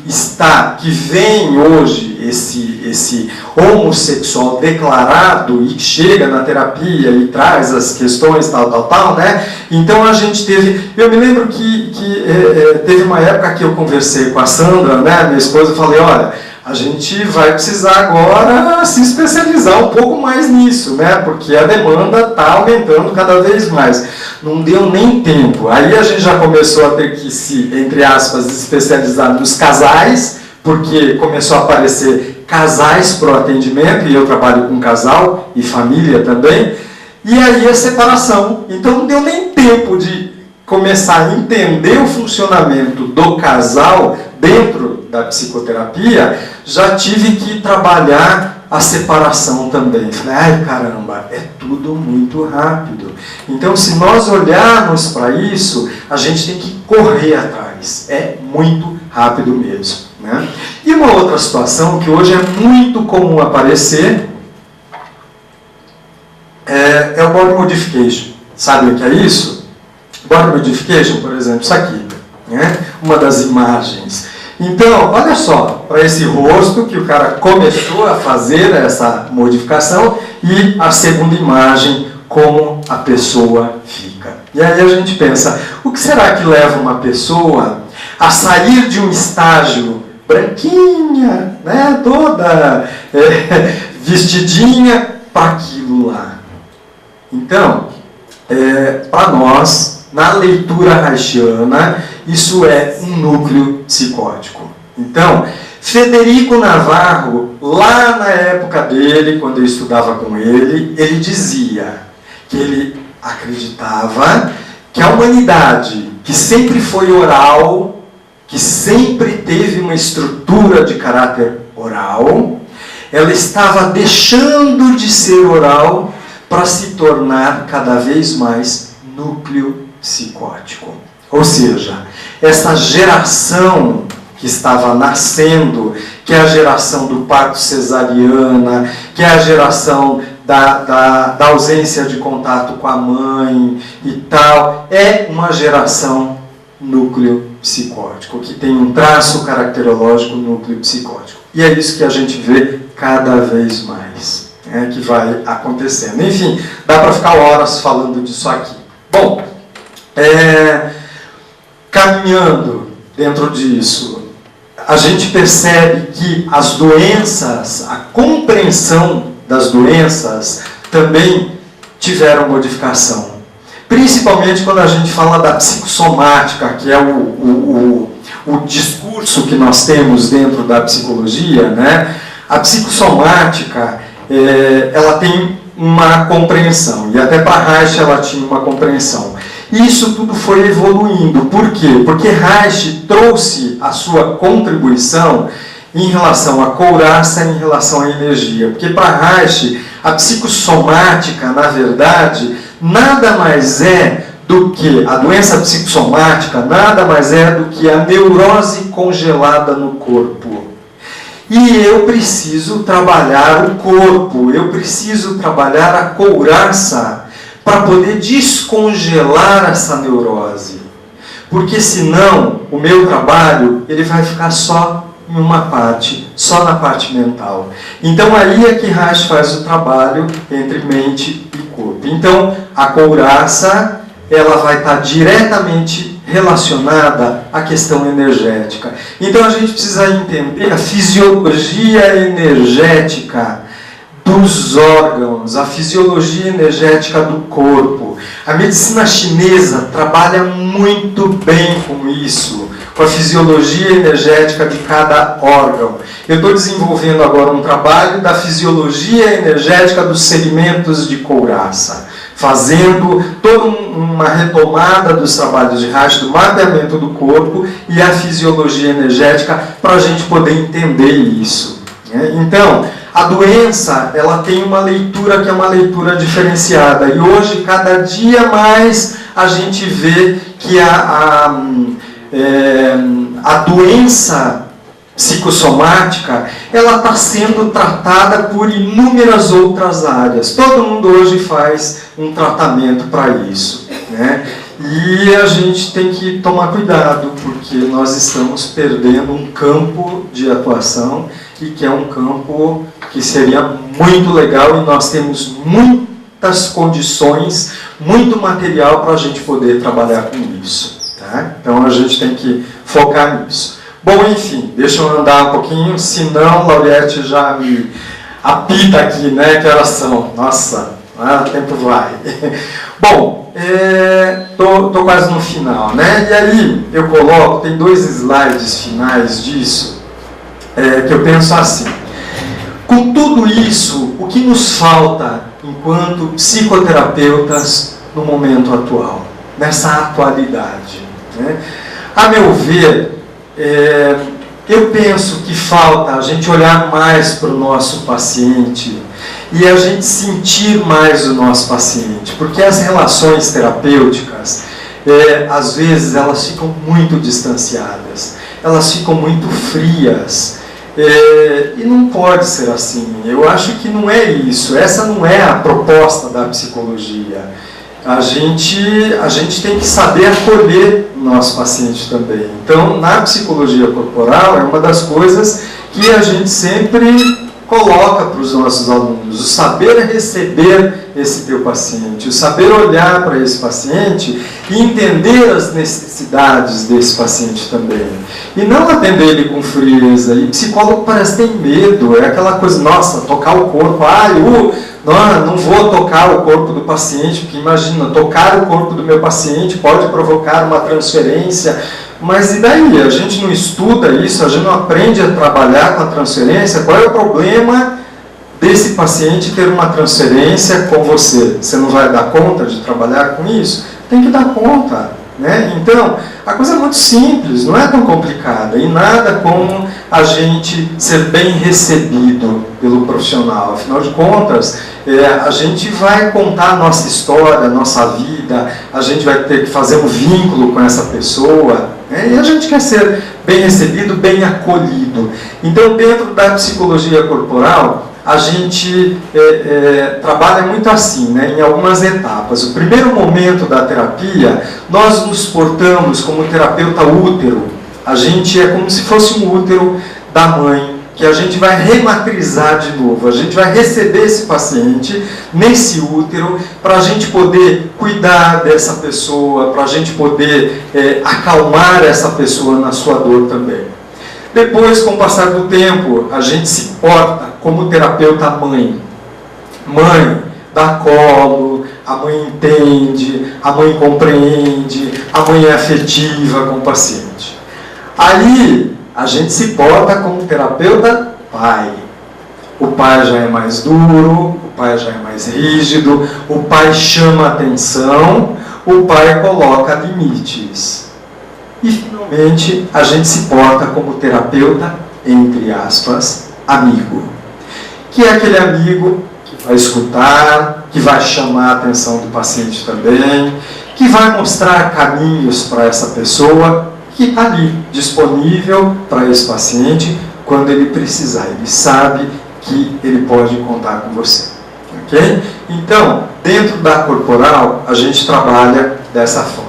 vem hoje esse homossexual declarado e que chega na terapia e traz as questões tal, né? Então a gente teve... Eu me lembro que teve uma época que eu conversei com a Sandra, né, minha esposa, e falei, olha, a gente vai precisar agora se especializar um pouco mais nisso, né? Porque a demanda está aumentando cada vez mais. Não deu nem tempo. Aí a gente já começou a ter que se, entre aspas, especializar nos casais, porque começou a aparecer casais para o atendimento, e eu trabalho com casal e família também. E aí a separação. Então não deu nem tempo de começar a entender o funcionamento do casal dentro da psicoterapia, já tive que trabalhar a separação também. Falei, ai caramba, é tudo muito rápido. Então, se nós olharmos para isso, a gente tem que correr atrás. É muito rápido mesmo, né? E uma outra situação que hoje é muito comum aparecer é o body modification. Sabe o que é isso? Body modification, por exemplo, isso aqui, né? Uma das imagens. Então, olha só, para esse rosto que o cara começou a fazer essa modificação, e a segunda imagem, como a pessoa fica. E aí a gente pensa, o que será que leva uma pessoa a sair de um estágio branquinha, né, toda vestidinha, para aquilo lá? Então, para nós, na leitura haitiana, isso é um núcleo psicótico. Então, Federico Navarro, lá na época dele, quando eu estudava com ele, ele dizia que ele acreditava que a humanidade, que sempre foi oral, que sempre teve uma estrutura de caráter oral, ela estava deixando de ser oral para se tornar cada vez mais núcleo psicótico. Ou seja, essa geração que estava nascendo, que é a geração do parto cesariana, que é a geração da ausência de contato com a mãe e tal, é uma geração núcleo psicótico, que tem um traço caracterológico núcleo psicótico. E é isso que a gente vê cada vez mais, que vai acontecendo. Enfim, dá para ficar horas falando disso aqui. Bom, caminhando dentro disso, a gente percebe que as doenças, a compreensão das doenças também tiveram modificação. Principalmente quando a gente fala da psicossomática, que é o discurso que nós temos dentro da psicologia, né? A psicossomática, ela tem uma compreensão, e até para Reich ela tinha uma compreensão. E isso tudo foi evoluindo. Por quê? Porque Reich trouxe a sua contribuição em relação à couraça, em relação à energia. Porque para Reich, a psicossomática, na verdade, nada mais é do que, a doença psicossomática nada mais é do que a neurose congelada no corpo. E eu preciso trabalhar o corpo, eu preciso trabalhar a couraça para poder descongelar essa neurose. Porque senão, o meu trabalho, ele vai ficar só em uma parte, só na parte mental. Então aí é que Reich faz o trabalho entre mente e corpo. Então, a couraça, ela vai estar diretamente relacionada à questão energética. Então a gente precisa entender a fisiologia energética dos órgãos, a fisiologia energética do corpo. A medicina chinesa trabalha muito bem com isso, com a fisiologia energética de cada órgão. Eu estou desenvolvendo agora um trabalho da fisiologia energética dos segmentos de couraça, fazendo toda uma retomada dos trabalhos de Reich, do mapeamento do corpo e a fisiologia energética, para a gente poder entender isso. Então, a doença, ela tem uma leitura que é uma leitura diferenciada. E hoje, cada dia mais, a gente vê que a doença psicossomática, ela está sendo tratada por inúmeras outras áreas. Todo mundo hoje faz um tratamento para isso, né? E a gente tem que tomar cuidado, porque nós estamos perdendo um campo de atuação e que é um campo que seria muito legal, e nós temos muitas condições, muito material para a gente poder trabalhar com isso, tá? Então a gente tem que focar nisso. Bom, enfim, deixa eu andar um pouquinho, senão Lauriette já me apita aqui, né? Que horas são? Nossa, o tempo vai. Bom, tô quase no final, né? E aí eu coloco, tem 2 slides finais disso, que eu penso assim. Com tudo isso, o que nos falta enquanto psicoterapeutas no momento atual, nessa atualidade, né? A meu ver, eu penso que falta a gente olhar mais para o nosso paciente e a gente sentir mais o nosso paciente, porque as relações terapêuticas, às vezes, elas ficam muito distanciadas, elas ficam muito frias, e não pode ser assim. Eu acho que não é isso, essa não é a proposta da psicologia. A gente tem que saber acolher o nosso paciente também. Então, na psicologia corporal, é uma das coisas que a gente sempre coloca para os nossos alunos: o saber receber esse teu paciente, o saber olhar para esse paciente e entender as necessidades desse paciente também. E não atender ele com frieza. E psicólogo parece que tem medo, é aquela coisa, nossa, tocar o corpo, não vou tocar o corpo do paciente, porque imagina, tocar o corpo do meu paciente pode provocar uma transferência. Mas e daí? A gente não estuda isso, a gente não aprende a trabalhar com a transferência. Qual é o problema desse paciente ter uma transferência com você? Você não vai dar conta de trabalhar com isso? Tem que dar conta, né? Então, a coisa é muito simples, não é tão complicada, e nada como a gente ser bem recebido pelo profissional. Afinal de contas, a gente vai contar a nossa história, a nossa vida, a gente vai ter que fazer um vínculo com essa pessoa, né? E a gente quer ser bem recebido, bem acolhido. Então, dentro da psicologia corporal, a gente trabalha muito assim, né, em algumas etapas. O primeiro momento da terapia, nós nos portamos como terapeuta útero. A gente é como se fosse um útero da mãe, que a gente vai rematrizar de novo. A gente vai receber esse paciente nesse útero para a gente poder cuidar dessa pessoa, para a gente poder acalmar essa pessoa na sua dor também. Depois, com o passar do tempo, a gente se porta como terapeuta mãe. Mãe dá colo, a mãe entende, a mãe compreende, a mãe é afetiva com o paciente. Aí, a gente se porta como terapeuta pai. O pai já é mais duro, o pai já é mais rígido, o pai chama atenção, o pai coloca limites. E, finalmente, a gente se porta como terapeuta, entre aspas, amigo. Que é aquele amigo que vai escutar, que vai chamar a atenção do paciente também, que vai mostrar caminhos para essa pessoa, que está ali, disponível para esse paciente quando ele precisar. Ele sabe que ele pode contar com você. Ok? Então, dentro da corporal, a gente trabalha dessa forma.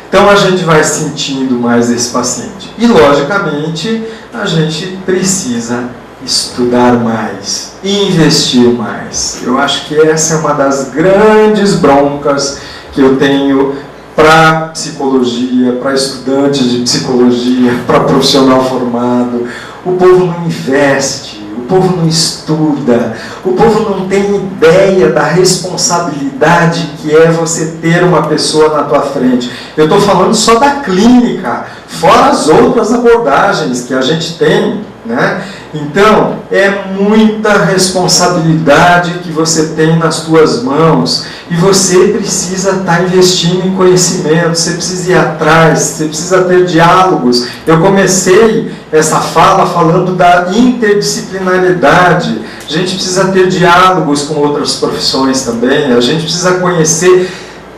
Então, a gente vai sentindo mais esse paciente. E, logicamente, a gente precisa estudar mais, investir mais. Eu acho que essa é uma das grandes broncas que eu tenho para psicologia, para estudantes de psicologia, para profissional formado. O povo não investe, o povo não estuda, o povo não tem ideia da responsabilidade que é você ter uma pessoa na tua frente. Eu estou falando só da clínica, fora as outras abordagens que a gente tem, né? Então, é muita responsabilidade que você tem nas tuas mãos e você precisa estar investindo em conhecimento, você precisa ir atrás, você precisa ter diálogos. Eu comecei essa fala falando da interdisciplinaridade. A gente precisa ter diálogos com outras profissões também, a gente precisa conhecer,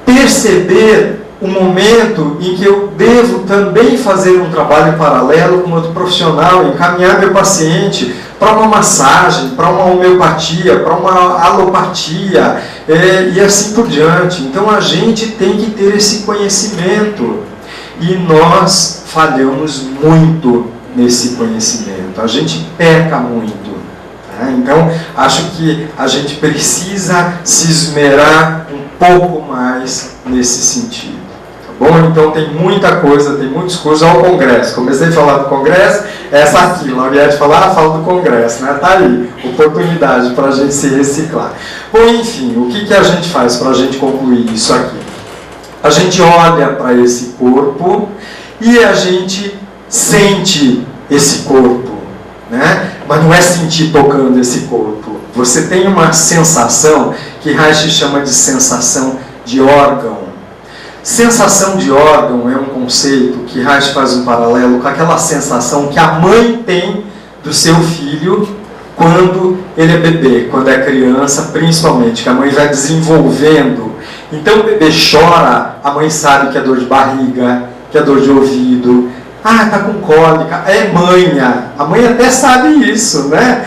perceber um momento em que eu devo também fazer um trabalho paralelo com outro profissional, encaminhar meu paciente para uma massagem, para uma homeopatia, para uma alopatia, e assim por diante. Então a gente tem que ter esse conhecimento, e nós falhamos muito nesse conhecimento, a gente peca muito. Tá? Então acho que a gente precisa se esmerar um pouco mais nesse sentido. Bom, então tem muita coisa, tem muitos cursos ao Congresso. Comecei a falar do Congresso, essa aqui, lá vier de falar, fala do Congresso, né? Tá aí, oportunidade para a gente se reciclar. Bom, enfim, o que a gente faz para a gente concluir isso aqui? A gente olha para esse corpo e a gente sente esse corpo, né? Mas não é sentir tocando esse corpo. Você tem uma sensação que Reich chama de sensação de órgão. Sensação de órgão é um conceito que Reich faz um paralelo com aquela sensação que a mãe tem do seu filho quando ele é bebê, quando é criança, principalmente, que a mãe vai desenvolvendo. Então o bebê chora, a mãe sabe que é dor de barriga, que é dor de ouvido, tá com cólica, é manha. A mãe até sabe isso, né?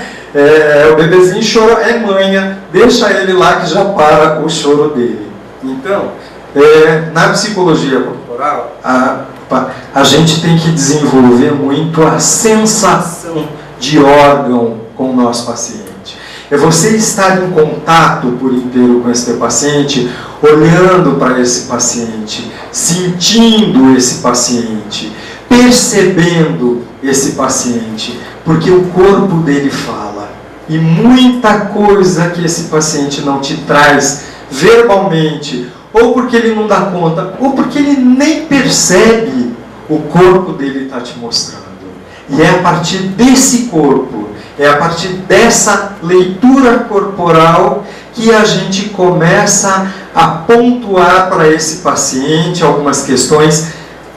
O bebezinho chora, é manha, deixa ele lá que já para o choro dele. Então, na psicologia corporal, a gente tem que desenvolver muito a sensação de órgão com o nosso paciente. É você estar em contato por inteiro com esse teu paciente, olhando para esse paciente, sentindo esse paciente, percebendo esse paciente, porque o corpo dele fala. E muita coisa que esse paciente não te traz verbalmente, ou porque ele não dá conta, ou porque ele nem percebe, o corpo dele está te mostrando. E é a partir desse corpo, é a partir dessa leitura corporal que a gente começa a pontuar para esse paciente algumas questões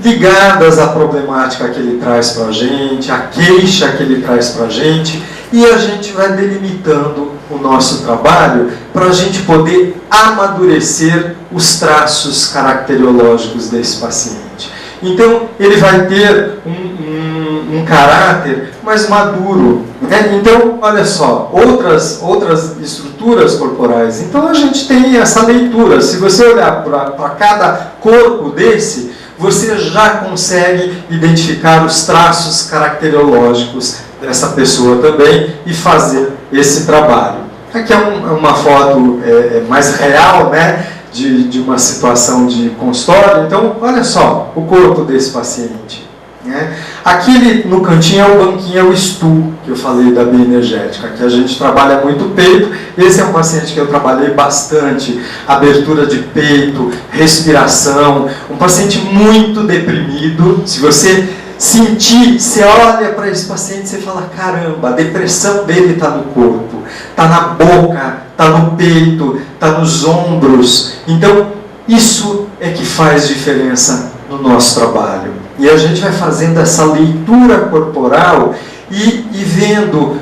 ligadas à problemática que ele traz para a gente, à queixa que ele traz para a gente, e a gente vai delimitando o nosso trabalho para a gente poder amadurecer os traços caracterológicos desse paciente. Então, ele vai ter um caráter mais maduro, né? Então, olha só, outras estruturas corporais. Então, a gente tem essa leitura. Se você olhar para cada corpo desse, você já consegue identificar os traços caracterológicos dessa pessoa também e fazer esse trabalho. Aqui é uma foto mais real, né, de uma situação de consultório. Então, olha só o corpo desse paciente, né? Aqui no cantinho é o banquinho, é o stool, que eu falei da bioenergética, que a gente trabalha muito o peito. Esse é um paciente que eu trabalhei bastante, abertura de peito, respiração, um paciente muito deprimido. Se você sentir, você olha para esse paciente e você fala, caramba, a depressão dele está no corpo, está na boca, está no peito, está nos ombros. Então, isso é que faz diferença no nosso trabalho. E a gente vai fazendo essa leitura corporal e vendo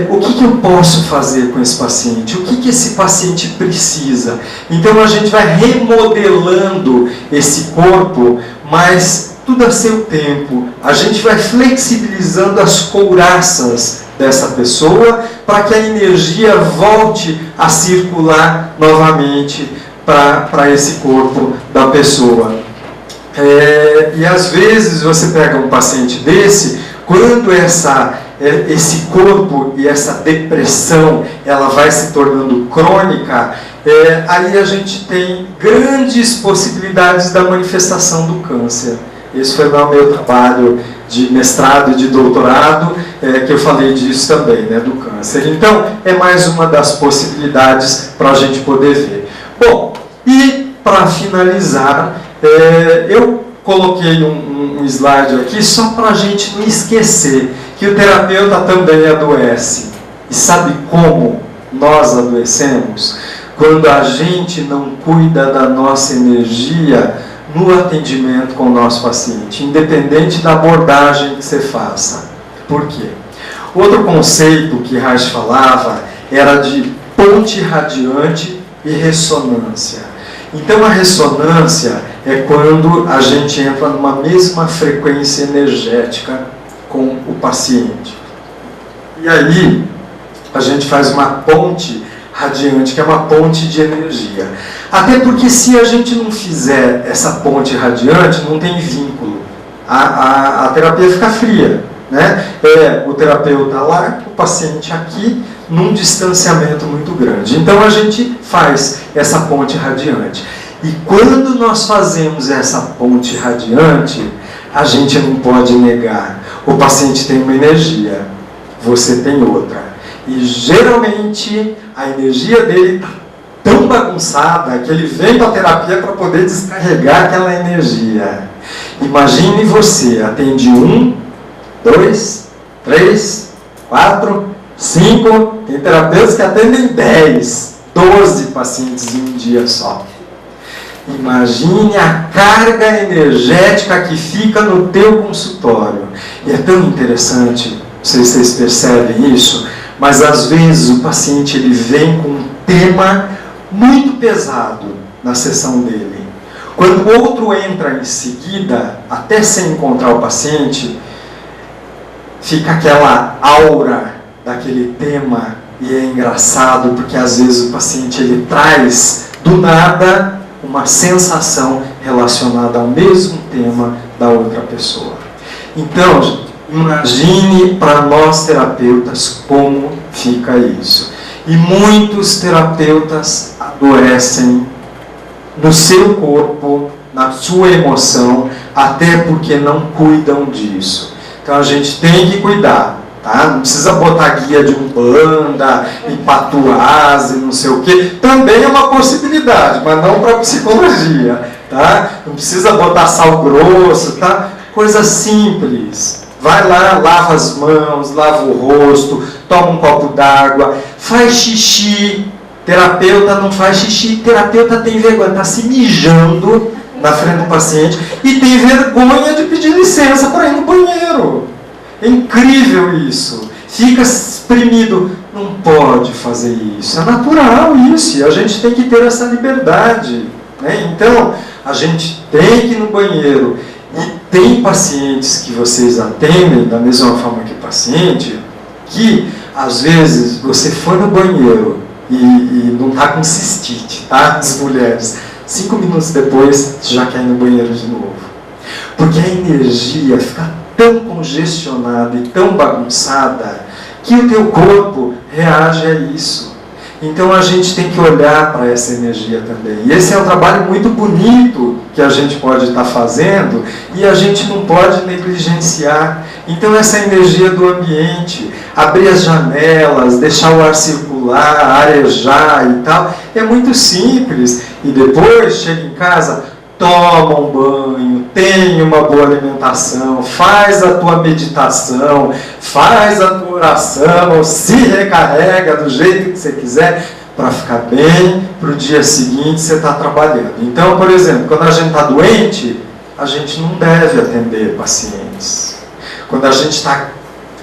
o que eu posso fazer com esse paciente, o que esse paciente precisa. Então a gente vai remodelando esse corpo, mas tudo a seu tempo. A gente vai flexibilizando as couraças dessa pessoa para que a energia volte a circular novamente para esse corpo da pessoa. E às vezes você pega um paciente desse, quando esse corpo e essa depressão ela vai se tornando crônica, aí a gente tem grandes possibilidades da manifestação do câncer. Esse foi o meu trabalho de mestrado e de doutorado, que eu falei disso também, né, do câncer. Então, é mais uma das possibilidades para a gente poder ver. Bom, e para finalizar, eu coloquei um slide aqui só para a gente não esquecer que o terapeuta também adoece. E sabe como nós adoecemos? Quando a gente não cuida da nossa energia no atendimento com o nosso paciente, independente da abordagem que você faça. Por quê? Outro conceito que Reich falava era de ponte radiante e ressonância. Então a ressonância é quando a gente entra numa mesma frequência energética com o paciente. E aí a gente faz uma ponte radiante, que é uma ponte de energia. Até porque se a gente não fizer essa ponte radiante, não tem vínculo. A terapia fica fria, né? O terapeuta lá, o paciente aqui, num distanciamento muito grande. Então a gente faz essa ponte radiante. E quando nós fazemos essa ponte radiante, a gente não pode negar. O paciente tem uma energia, você tem outra. E geralmente a energia dele está tão bagunçada que ele vem para a terapia para poder descarregar aquela energia. Imagine você, atende 1, 2, 3, 4, 5, tem terapeutas que atendem 10, 12 pacientes em um dia só. Imagine a carga energética que fica no teu consultório. E é tão interessante, não sei se vocês percebem isso, mas às vezes o paciente ele vem com um tema muito pesado na sessão dele. Quando o outro entra em seguida, até sem encontrar o paciente, fica aquela aura daquele tema, e é engraçado porque às vezes o paciente ele traz do nada uma sensação relacionada ao mesmo tema da outra pessoa. Então, imagine para nós terapeutas como fica isso. E muitos terapeutas adoecem no seu corpo, na sua emoção, até porque não cuidam disso. Então a gente tem que cuidar, tá? Não precisa botar guia de umbanda, empatuase, não sei o quê. Também é uma possibilidade, mas não para psicologia, tá? Não precisa botar sal grosso, tá? Coisa simples. Vai lá, lava as mãos, lava o rosto, toma um copo d'água, faz xixi. Terapeuta não faz xixi, terapeuta tem vergonha, está se mijando na frente do paciente e tem vergonha de pedir licença para ir no banheiro. É incrível isso. Fica exprimido. Não pode fazer isso. É natural isso. E a gente tem que ter essa liberdade, né? Então, a gente tem que ir no banheiro. E tem pacientes que vocês atendem da mesma forma que o paciente, que às vezes você foi no banheiro e não está com cistite, tá? As mulheres. 5 minutos depois, você já quer ir no banheiro de novo. Porque a energia fica tão congestionada e tão bagunçada que o teu corpo reage a isso. Então a gente tem que olhar para essa energia também. E esse é um trabalho muito bonito que a gente pode estar fazendo e a gente não pode negligenciar. Então essa energia do ambiente, abrir as janelas, deixar o ar circular, arejar e tal, é muito simples. E depois chega em casa, toma um banho, tem uma boa alimentação, faz a tua meditação, faz a tua oração, se recarrega do jeito que você quiser, para ficar bem, para o dia seguinte você está trabalhando. Então, por exemplo, quando a gente está doente, a gente não deve atender pacientes. Quando a gente está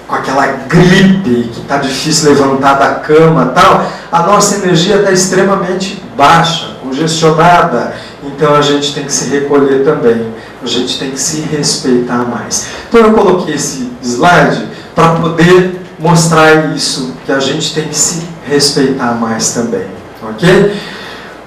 com aquela gripe, que está difícil levantar da cama e tal, a nossa energia está extremamente baixa, congestionada. Então a gente tem que se recolher também, a gente tem que se respeitar mais. Então eu coloquei esse slide para poder mostrar isso, que a gente tem que se respeitar mais também, ok?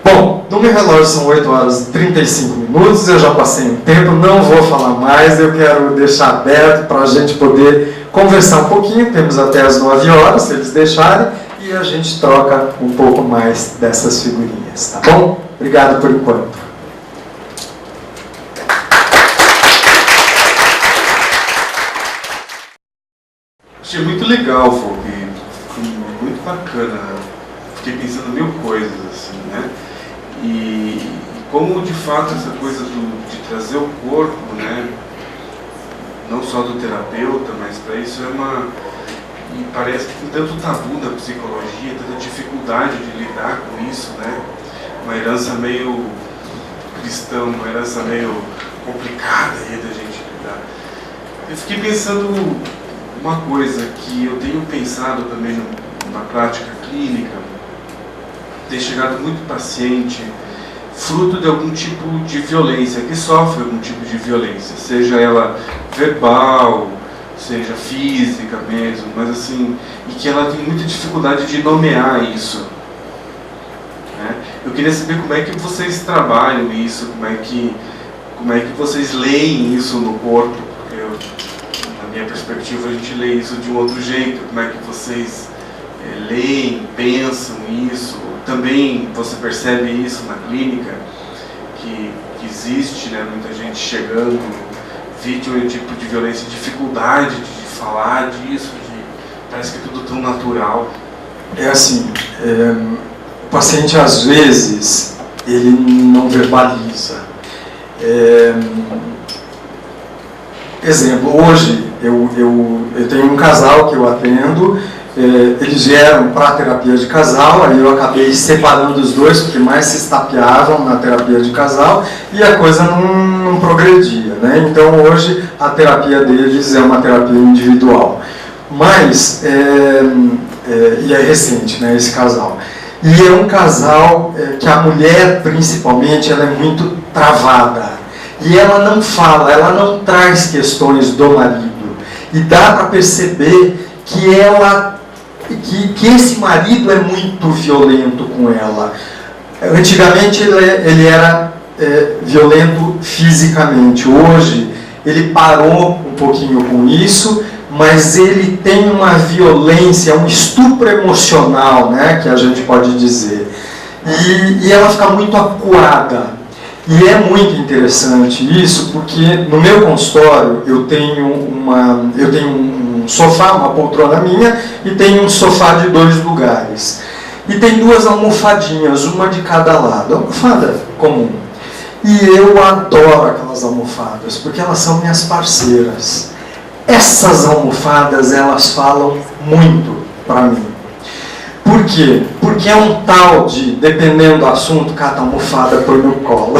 Bom, no meu relógio são 8 horas e 35 minutos, eu já passei um tempo, não vou falar mais, eu quero deixar aberto para a gente poder conversar um pouquinho, temos até as 9 horas, se eles deixarem, e a gente troca um pouco mais dessas figurinhas, tá bom? Obrigado por enquanto. Achei muito legal, Felipe. Foi muito bacana. Fiquei pensando mil coisas, assim, né? E como, de fato, essa coisa de trazer o corpo, né? Não só do terapeuta, mas para isso é uma... E parece que tem tanto tabu na psicologia, tanta dificuldade de lidar com isso, né? Uma herança meio cristã, uma herança meio complicada aí da gente lidar. Eu fiquei pensando uma coisa que eu tenho pensado também na prática clínica, ter chegado muito paciente fruto de algum tipo de violência, que sofre algum tipo de violência, seja ela verbal, seja física mesmo, mas assim, e que ela tem muita dificuldade de nomear isso. Né? Eu queria saber como é que vocês trabalham isso, como é que vocês leem isso no corpo, porque na minha perspectiva a gente lê isso de um outro jeito, como é que vocês leem, pensam isso. Também você percebe isso na clínica, que existe, né, muita gente chegando, vítima de um tipo de violência, dificuldade de falar disso, parece que é tudo tão natural. É assim, o paciente às vezes, ele não verbaliza. Exemplo, hoje eu tenho um casal que eu atendo, eles vieram para a terapia de casal, aí eu acabei separando os dois, porque mais se estapeavam na terapia de casal, e a coisa não progredia, né? Então hoje a terapia deles é uma terapia individual. Mas, e é recente, né, esse casal. E é um casal que a mulher, principalmente, ela é muito travada. E ela não fala, ela não traz questões do marido. E dá para perceber que que esse marido é muito violento com ela. Antigamente ele era violento fisicamente. Hoje ele parou um pouquinho com isso, mas ele tem uma violência, um estupro emocional, né, que a gente pode dizer. E ela fica muito acuada. E é muito interessante isso, porque no meu consultório eu tenho um sofá, uma poltrona minha, e tenho um sofá de 2 lugares. E tem 2 almofadinhas, uma de cada lado, almofada comum. E eu adoro aquelas almofadas, porque elas são minhas parceiras. Essas almofadas, elas falam muito para mim. Por quê? Porque é um tal de, dependendo do assunto, cata a almofada, põe no colo.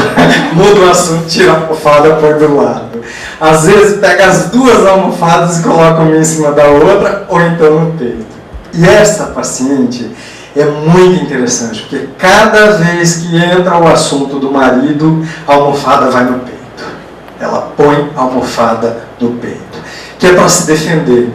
Muda o assunto, tira a almofada, põe do lado. Às vezes pega as 2 almofadas e coloca uma em cima da outra, ou então no peito. E essa paciente é muito interessante, porque cada vez que entra o assunto do marido, a almofada vai no peito. Ela põe a almofada no peito, que é para se defender.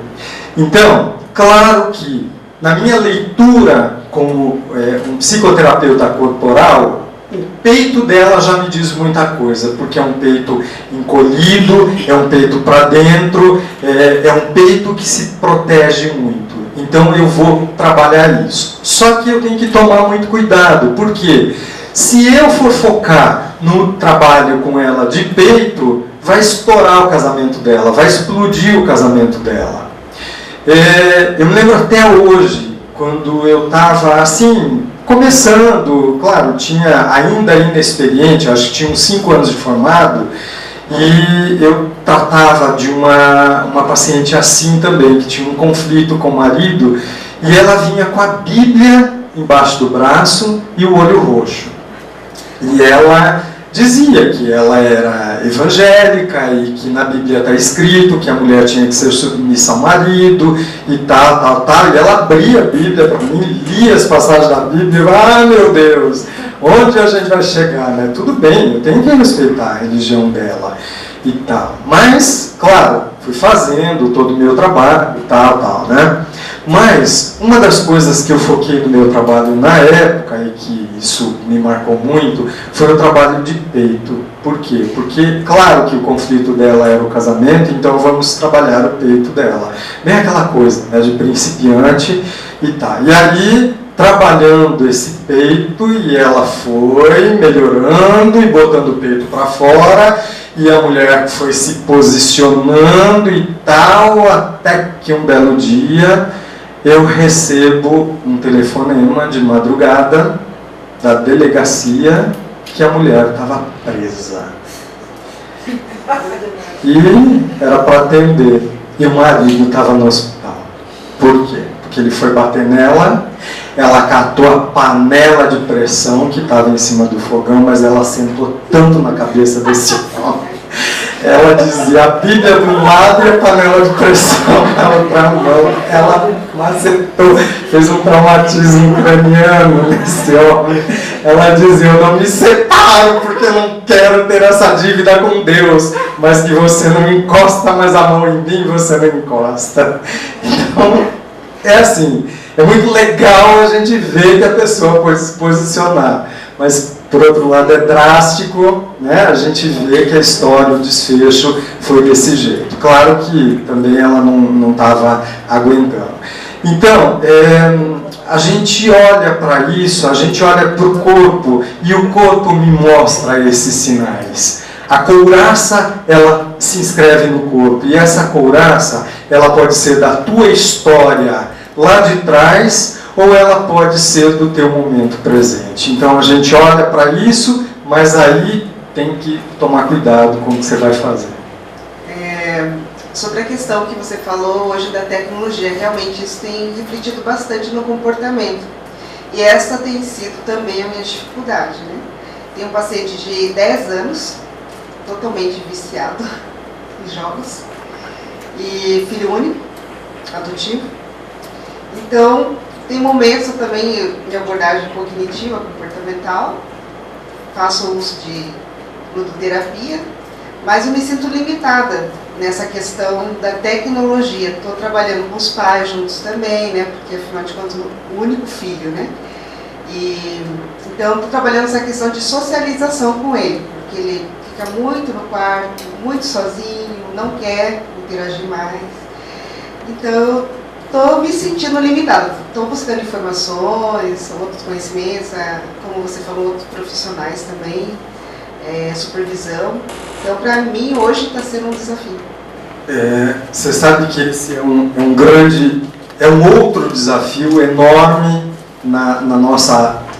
Então, claro que na minha leitura como um psicoterapeuta corporal, o peito dela já me diz muita coisa, porque é um peito encolhido, é um peito para dentro, é um peito que se protege muito. Então eu vou trabalhar isso. Só que eu tenho que tomar muito cuidado, porque se eu for focar no trabalho com ela de peito, vai estourar o casamento dela, vai explodir o casamento dela. Eu me lembro até hoje, quando eu estava assim, começando, claro, tinha ainda inexperiente, acho que tinha uns 5 anos de formado, e eu tratava de uma paciente assim também, que tinha um conflito com o marido, e ela vinha com a Bíblia embaixo do braço e o olho roxo. E ela dizia que ela era evangélica e que na Bíblia está escrito que a mulher tinha que ser submissa ao marido e tal. E ela abria a Bíblia para mim, lia as passagens da Bíblia e meu Deus, onde a gente vai chegar, né? Tudo bem, eu tenho que respeitar a religião dela e tal. Mas, claro, fui fazendo todo o meu trabalho e tal, né? Mas uma das coisas que eu foquei no meu trabalho na época, e que isso me marcou muito, foi o trabalho de peito. Por quê? Porque, claro que o conflito dela era o casamento, então vamos trabalhar o peito dela. Bem aquela coisa, né, de principiante e tal. E aí, trabalhando esse peito, e ela foi melhorando e botando o peito para fora, e a mulher foi se posicionando e tal, até que um belo dia eu recebo um telefonema de madrugada da delegacia que a mulher estava presa. E era para atender. E o marido estava no hospital. Por quê? Porque ele foi bater nela, ela catou a panela de pressão que estava em cima do fogão, mas ela sentou tanto na cabeça desse homem. Ela dizia a Bíblia de um lado e a panela de pressão na outra mão. Ela macetou, fez um traumatismo craniano nesse homem. Ela dizia, eu não me separo porque eu não quero ter essa dívida com Deus, mas que você não encosta mais a mão em mim, você não encosta. Então, é assim, é muito legal a gente ver que a pessoa pode se posicionar, mas por outro lado é drástico, né? A gente vê que a história, o desfecho foi desse jeito. Claro que também ela não estava aguentando. Então, a gente olha para isso, a gente olha para o corpo, e o corpo me mostra esses sinais. A couraça, ela se inscreve no corpo, e essa couraça, ela pode ser da tua história lá de trás, ou ela pode ser do teu momento presente. Então a gente olha para isso, mas aí tem que tomar cuidado com o que você vai fazer. Sobre a questão que você falou hoje da tecnologia, realmente isso tem refletido bastante no comportamento. E essa tem sido também a minha dificuldade, né? Tenho um paciente de 10 anos, totalmente viciado em jogos, e filho único, adotivo. Então, tem momentos também de abordagem cognitiva, comportamental, faço uso de ludoterapia, mas eu me sinto limitada nessa questão da tecnologia. Estou trabalhando com os pais juntos também, né, porque afinal de contas o único filho, né, então estou trabalhando essa questão de socialização com ele, porque ele fica muito no quarto, muito sozinho, não quer interagir mais, então estou me sentindo limitada, estou buscando informações, outros conhecimentos, como você falou, outros profissionais também, supervisão. Então, para mim, hoje está sendo um desafio. Você sabe que esse é um outro desafio enorme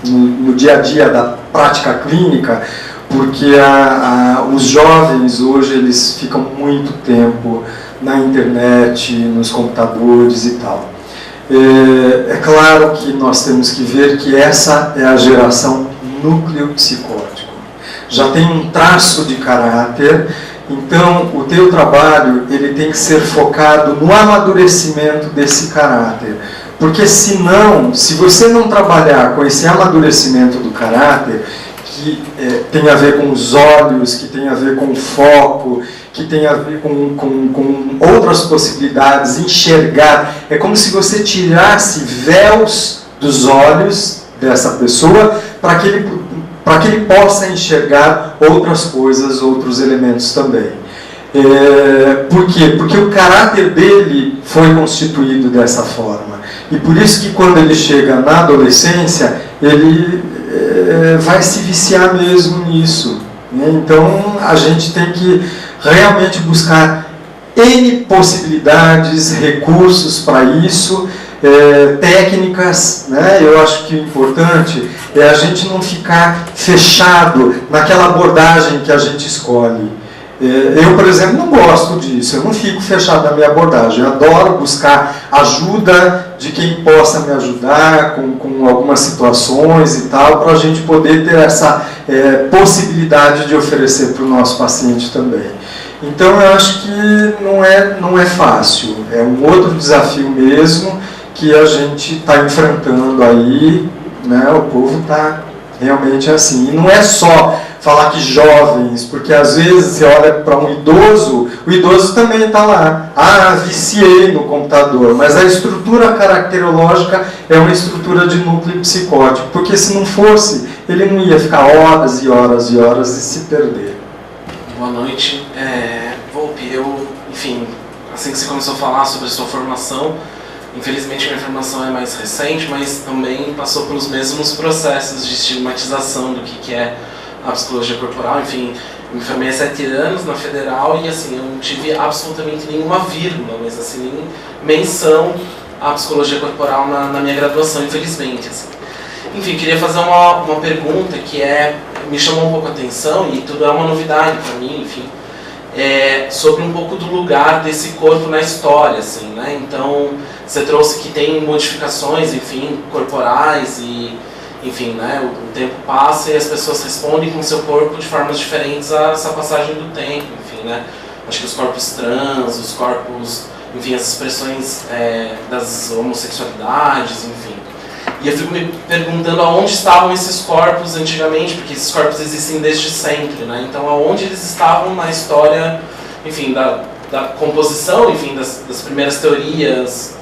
no dia a dia da prática clínica, porque os jovens hoje eles ficam muito tempo na internet, nos computadores e tal. É claro que nós temos que ver que essa é a geração núcleo psicótico. Já tem um traço de caráter, então o teu trabalho ele tem que ser focado no amadurecimento desse caráter. Porque senão, se você não trabalhar com esse amadurecimento do caráter, que tem a ver com os olhos, que tem a ver com o foco, que tem a ver com outras possibilidades, enxergar, é como se você tirasse véus dos olhos dessa pessoa para que ele possa enxergar outras coisas, outros elementos também. Por quê? Porque o caráter dele foi constituído dessa forma. E por isso que quando ele chega na adolescência, ele vai se viciar mesmo nisso. Né? Então a gente tem que realmente buscar N possibilidades, recursos para isso, técnicas, né? Eu acho que o importante é a gente não ficar fechado naquela abordagem que a gente escolhe. Eu, por exemplo, não gosto disso, eu não fico fechado na minha abordagem, eu adoro buscar ajuda de quem possa me ajudar com algumas situações e tal, para a gente poder ter essa possibilidade de oferecer para o nosso paciente também. Então eu acho que não é fácil, é um outro desafio mesmo que a gente está enfrentando aí, né? O povo está realmente assim. E não é só falar que jovens, porque às vezes você olha para um idoso, o idoso também está lá. Viciei no computador, mas a estrutura caracterológica é uma estrutura de núcleo psicótico, porque se não fosse, ele não ia ficar horas e horas e horas e se perder. Boa noite. Volpe, enfim, assim que você começou a falar sobre a sua formação, infelizmente minha formação é mais recente, mas também passou pelos mesmos processos de estigmatização do que é a psicologia corporal. Enfim, me formei há 7 anos na Federal e assim, eu não tive absolutamente nenhuma vírgula, mas assim, nem menção à psicologia corporal na minha graduação, infelizmente. Assim. Enfim, queria fazer uma pergunta que me chamou um pouco a atenção e tudo é uma novidade para mim, enfim, sobre um pouco do lugar desse corpo na história, assim, né? Então, você trouxe que tem modificações, enfim, corporais e, enfim, né? O tempo passa e as pessoas respondem com o seu corpo de formas diferentes a essa passagem do tempo, enfim, né? Acho que os corpos trans, os corpos enfim, as expressões das homossexualidades, enfim. E eu fico me perguntando aonde estavam esses corpos antigamente, porque esses corpos existem desde sempre, né? Então, aonde eles estavam na história, enfim, da composição, enfim, das primeiras teorias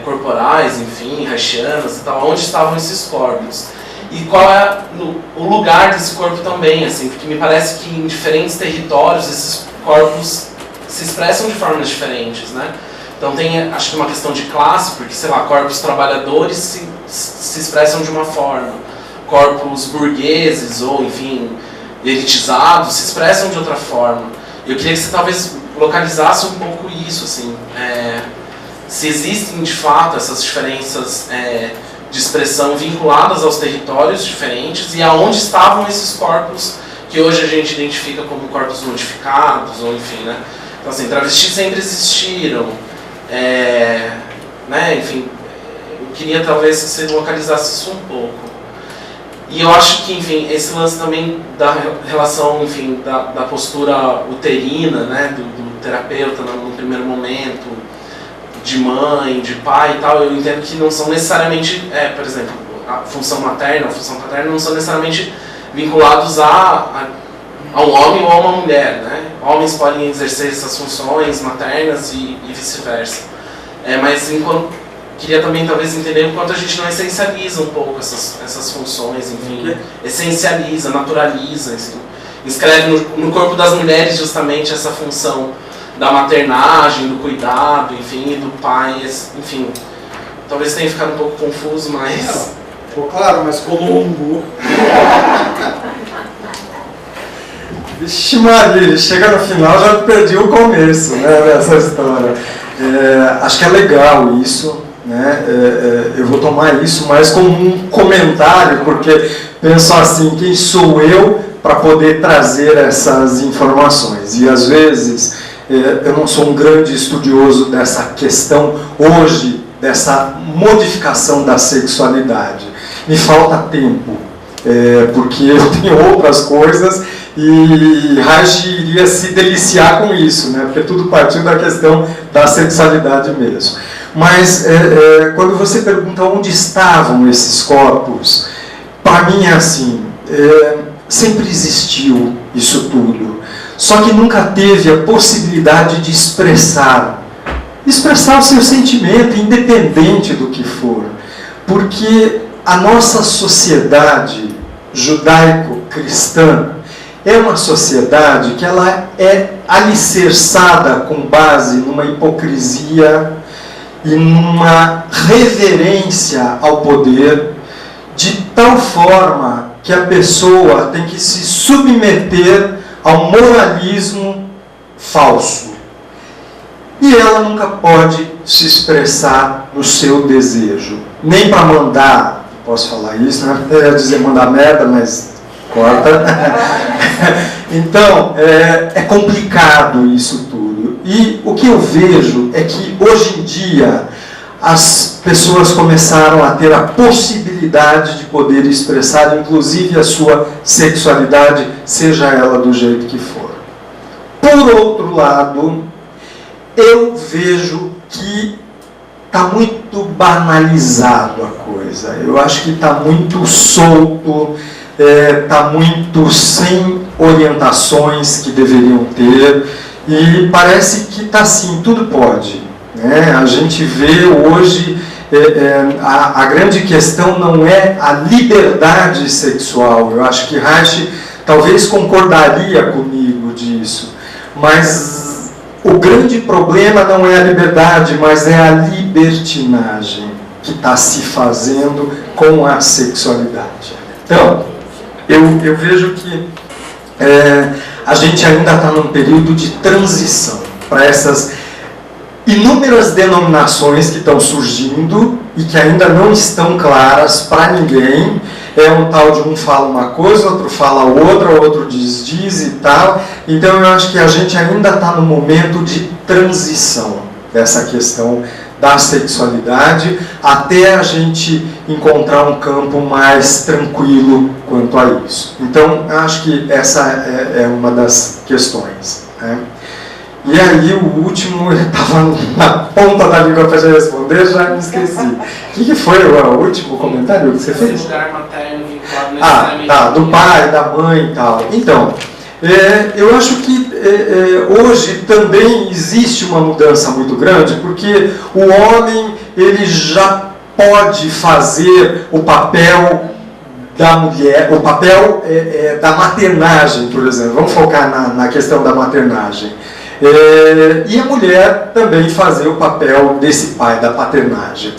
corporais, enfim, reichianas e tal, onde estavam esses corpos? E qual é o lugar desse corpo também, assim, porque me parece que em diferentes territórios esses corpos se expressam de formas diferentes, né? Então tem, acho que uma questão de classe, porque, sei lá, corpos trabalhadores se expressam de uma forma, corpos burgueses ou, enfim, elitizados se expressam de outra forma. Eu queria que você talvez localizasse um pouco isso, assim, se existem de fato essas diferenças de expressão vinculadas aos territórios diferentes e aonde estavam esses corpos que hoje a gente identifica como corpos modificados, ou enfim, né? Então, assim, travestis sempre existiram, né? Enfim, eu queria talvez que você localizasse isso um pouco. E eu acho que, enfim, esse lance também da relação, enfim, da postura uterina, né? Do terapeuta no primeiro momento, de mãe, de pai e tal, eu entendo que não são necessariamente, por exemplo, a função materna, a função paterna não são necessariamente vinculados a um homem ou a uma mulher, né? Homens podem exercer essas funções maternas e vice-versa. Mas queria também talvez entender o quanto a gente não essencializa um pouco essas funções, enfim, essencializa, naturaliza, assim, inscreve no corpo das mulheres justamente essa função da maternagem, do cuidado, enfim, do pai, enfim, talvez tenha ficado um pouco confuso, mas... Ficou claro, mas Colombo... Vixe Maria, chega no final já perdi o começo, né, dessa história. Acho que é legal isso, né, eu vou tomar isso mais como um comentário, porque penso assim, quem sou eu para poder trazer essas informações? E às vezes... eu não sou um grande estudioso dessa questão hoje, dessa modificação da sexualidade. Me falta tempo, porque eu tenho outras coisas e Reich iria se deliciar com isso, né? Porque tudo partiu da questão da sexualidade mesmo. Mas quando você pergunta onde estavam esses corpos, para mim é assim, sempre existiu isso tudo. Só que nunca teve a possibilidade de expressar o seu sentimento, independente do que for. Porque a nossa sociedade judaico-cristã é uma sociedade que ela é alicerçada com base numa hipocrisia e numa reverência ao poder, de tal forma que a pessoa tem que se submeter ao moralismo falso. E ela nunca pode se expressar no seu desejo. Nem para mandar, posso falar isso, né? Eu ia dizer mandar merda, mas corta. Então, é complicado isso tudo. E o que eu vejo é que hoje em dia as pessoas começaram a ter a possibilidade de poder expressar, inclusive, a sua sexualidade, seja ela do jeito que for. Por outro lado, eu vejo que está muito banalizado a coisa. Eu acho que está muito solto, está muito sem orientações que deveriam ter, e parece que está assim, tudo pode. A gente vê hoje, a grande questão não é a liberdade sexual. Eu acho que Reich talvez concordaria comigo disso, mas o grande problema não é a liberdade, mas é a libertinagem que está se fazendo com a sexualidade. Então, eu vejo que a gente ainda está num período de transição para essas inúmeras denominações que estão surgindo e que ainda não estão claras para ninguém. É um tal de um fala uma coisa, outro fala outra, outro diz e tal. Então eu acho que a gente ainda está no momento de transição dessa questão da sexualidade, até a gente encontrar um campo mais tranquilo quanto a isso. Então eu acho que essa é uma das questões, né? E aí o último, eu estava na ponta da língua para responder, já me esqueci. O que foi o último comentário que você fez? Esse lugar materno vinculado Ah, tá, do pai, da mãe e tal. Então, eu acho que hoje também existe uma mudança muito grande, porque o homem ele já pode fazer o papel da mulher, o papel da maternagem, por exemplo. Vamos focar na questão da maternagem. E a mulher também fazer o papel desse pai, da paternagem.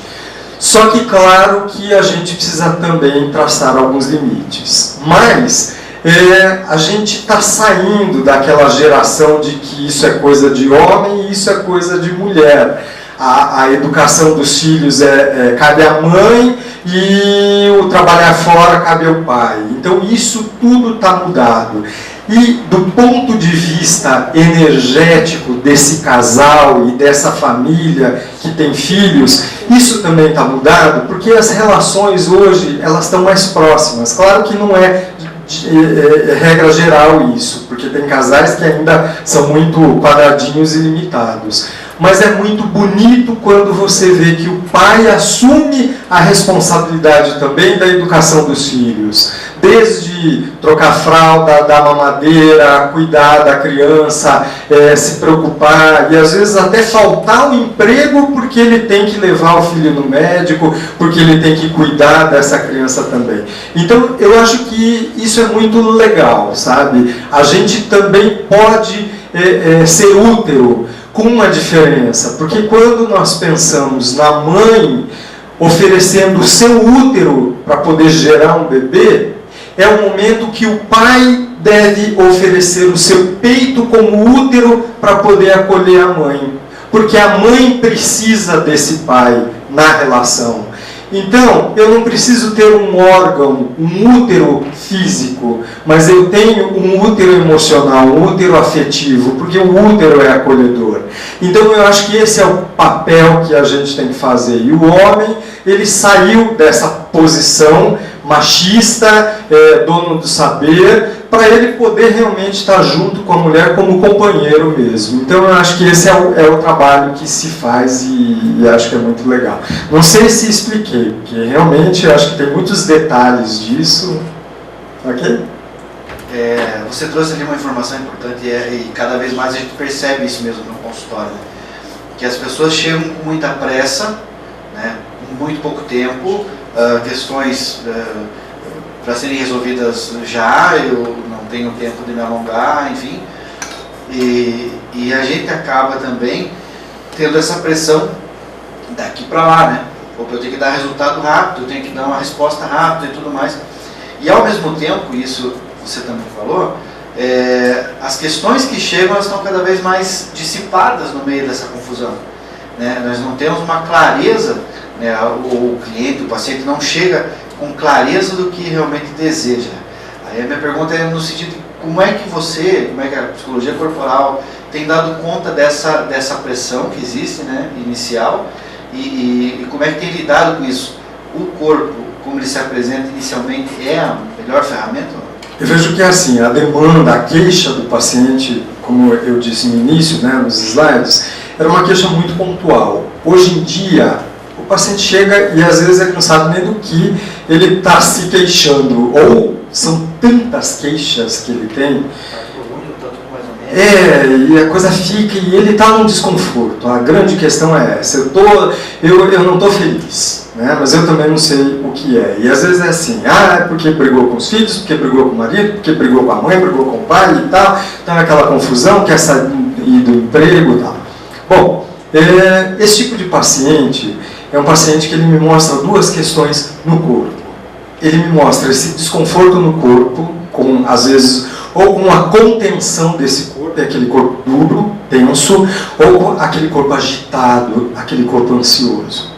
Só que, claro, que a gente precisa também traçar alguns limites. Mas a gente está saindo daquela geração de que isso é coisa de homem e isso é coisa de mulher. A educação dos filhos cabe à mãe e o trabalhar fora cabe ao pai. Então isso tudo está mudado. E do ponto de vista energético desse casal e dessa família que tem filhos, isso também está mudado, porque as relações hoje elas estão mais próximas. Claro que não é regra geral isso, porque tem casais que ainda são muito quadradinhos e limitados. Mas é muito bonito quando você vê que o pai assume a responsabilidade também da educação dos filhos. Desde trocar fralda, dar mamadeira, cuidar da criança, se preocupar e às vezes até faltar um emprego porque ele tem que levar o filho no médico, porque ele tem que cuidar dessa criança também. Então eu acho que isso é muito legal, sabe? A gente também pode ser útero, com uma diferença, porque quando nós pensamos na mãe oferecendo o seu útero para poder gerar um bebê, é o momento que o pai deve oferecer o seu peito como útero para poder acolher a mãe, porque a mãe precisa desse pai na relação. Então, eu não preciso ter um órgão, um útero físico, mas eu tenho um útero emocional, um útero afetivo, porque o útero é acolhedor. Então, eu acho que esse é o papel que a gente tem que fazer. E o homem, ele saiu dessa posição machista, dono do saber, para ele poder realmente estar junto com a mulher como companheiro mesmo. Então eu acho que esse é o trabalho que se faz e acho que é muito legal. Não sei se expliquei, porque realmente eu acho que tem muitos detalhes disso. Ok? Você trouxe ali uma informação importante e cada vez mais a gente percebe isso mesmo no consultório, né? Que as pessoas chegam com muita pressa, né? Com muito pouco tempo, questões para serem resolvidas já, eu não tenho tempo de me alongar, enfim, e a gente acaba também tendo essa pressão daqui para lá, né? Eu tenho que dar resultado rápido, eu tenho que dar uma resposta rápida e tudo mais. E ao mesmo tempo, isso você também falou, as questões que chegam elas estão cada vez mais dissipadas no meio dessa confusão, né? Nós não temos uma clareza, né? O cliente, o paciente não chega com clareza do que realmente deseja. Aí a minha pergunta é no sentido de como é que a psicologia corporal tem dado conta dessa pressão que existe, né, inicial, e como é que tem lidado com isso? O corpo, como ele se apresenta inicialmente, é a melhor ferramenta? Eu vejo que é assim, a demanda, a queixa do paciente, como eu disse no início, né, nos slides, era uma queixa muito pontual. Hoje em dia, o paciente chega e às vezes ele não sabe nem do que ele está se queixando, ou são tantas queixas que ele tem, e a coisa fica, e ele está num desconforto. A grande questão é essa, eu não estou feliz, né? Mas eu também não sei o que é. E às vezes é assim, é porque brigou com os filhos, porque brigou com o marido, porque brigou com a mãe, brigou com o pai e tal, então é aquela confusão, quer sair do emprego e tal. Bom, esse tipo de paciente é um paciente que ele me mostra duas questões no corpo. Ele me mostra esse desconforto no corpo, com, às vezes, ou com a contenção desse corpo, aquele corpo duro, tenso, ou com aquele corpo agitado, aquele corpo ansioso.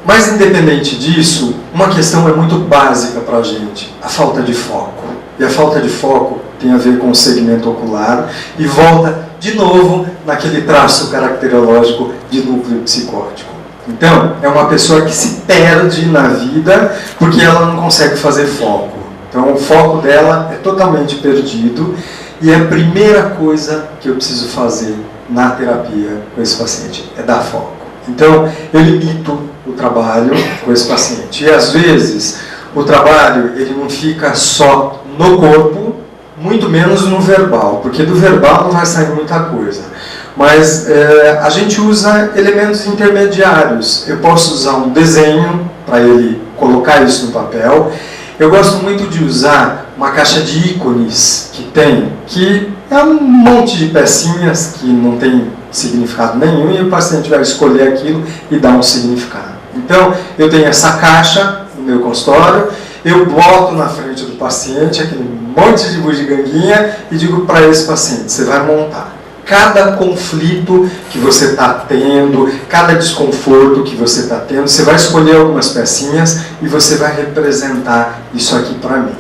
Mas, independente disso, uma questão é muito básica para a gente, a falta de foco. E a falta de foco tem a ver com o segmento ocular e volta de novo naquele traço caracterológico de núcleo psicótico. Então, é uma pessoa que se perde na vida porque ela não consegue fazer foco. Então, o foco dela é totalmente perdido E a primeira coisa que eu preciso fazer na terapia com esse paciente é dar foco. Então, eu limito o trabalho com esse paciente. E às vezes, o trabalho ele não fica só no corpo, muito menos no verbal, porque do verbal não vai sair muita coisa. Mas a gente usa elementos intermediários. Eu posso usar um desenho para ele colocar isso no papel. Eu gosto muito de usar uma caixa de ícones que é um monte de pecinhas que não tem significado nenhum e o paciente vai escolher aquilo e dar um significado. Então, eu tenho essa caixa no meu consultório, eu boto na frente do paciente aquele monte de bugiganguinha e digo para esse paciente, você vai montar. Cada conflito que você está tendo, cada desconforto que você está tendo, você vai escolher algumas pecinhas e você vai representar isso aqui para mim.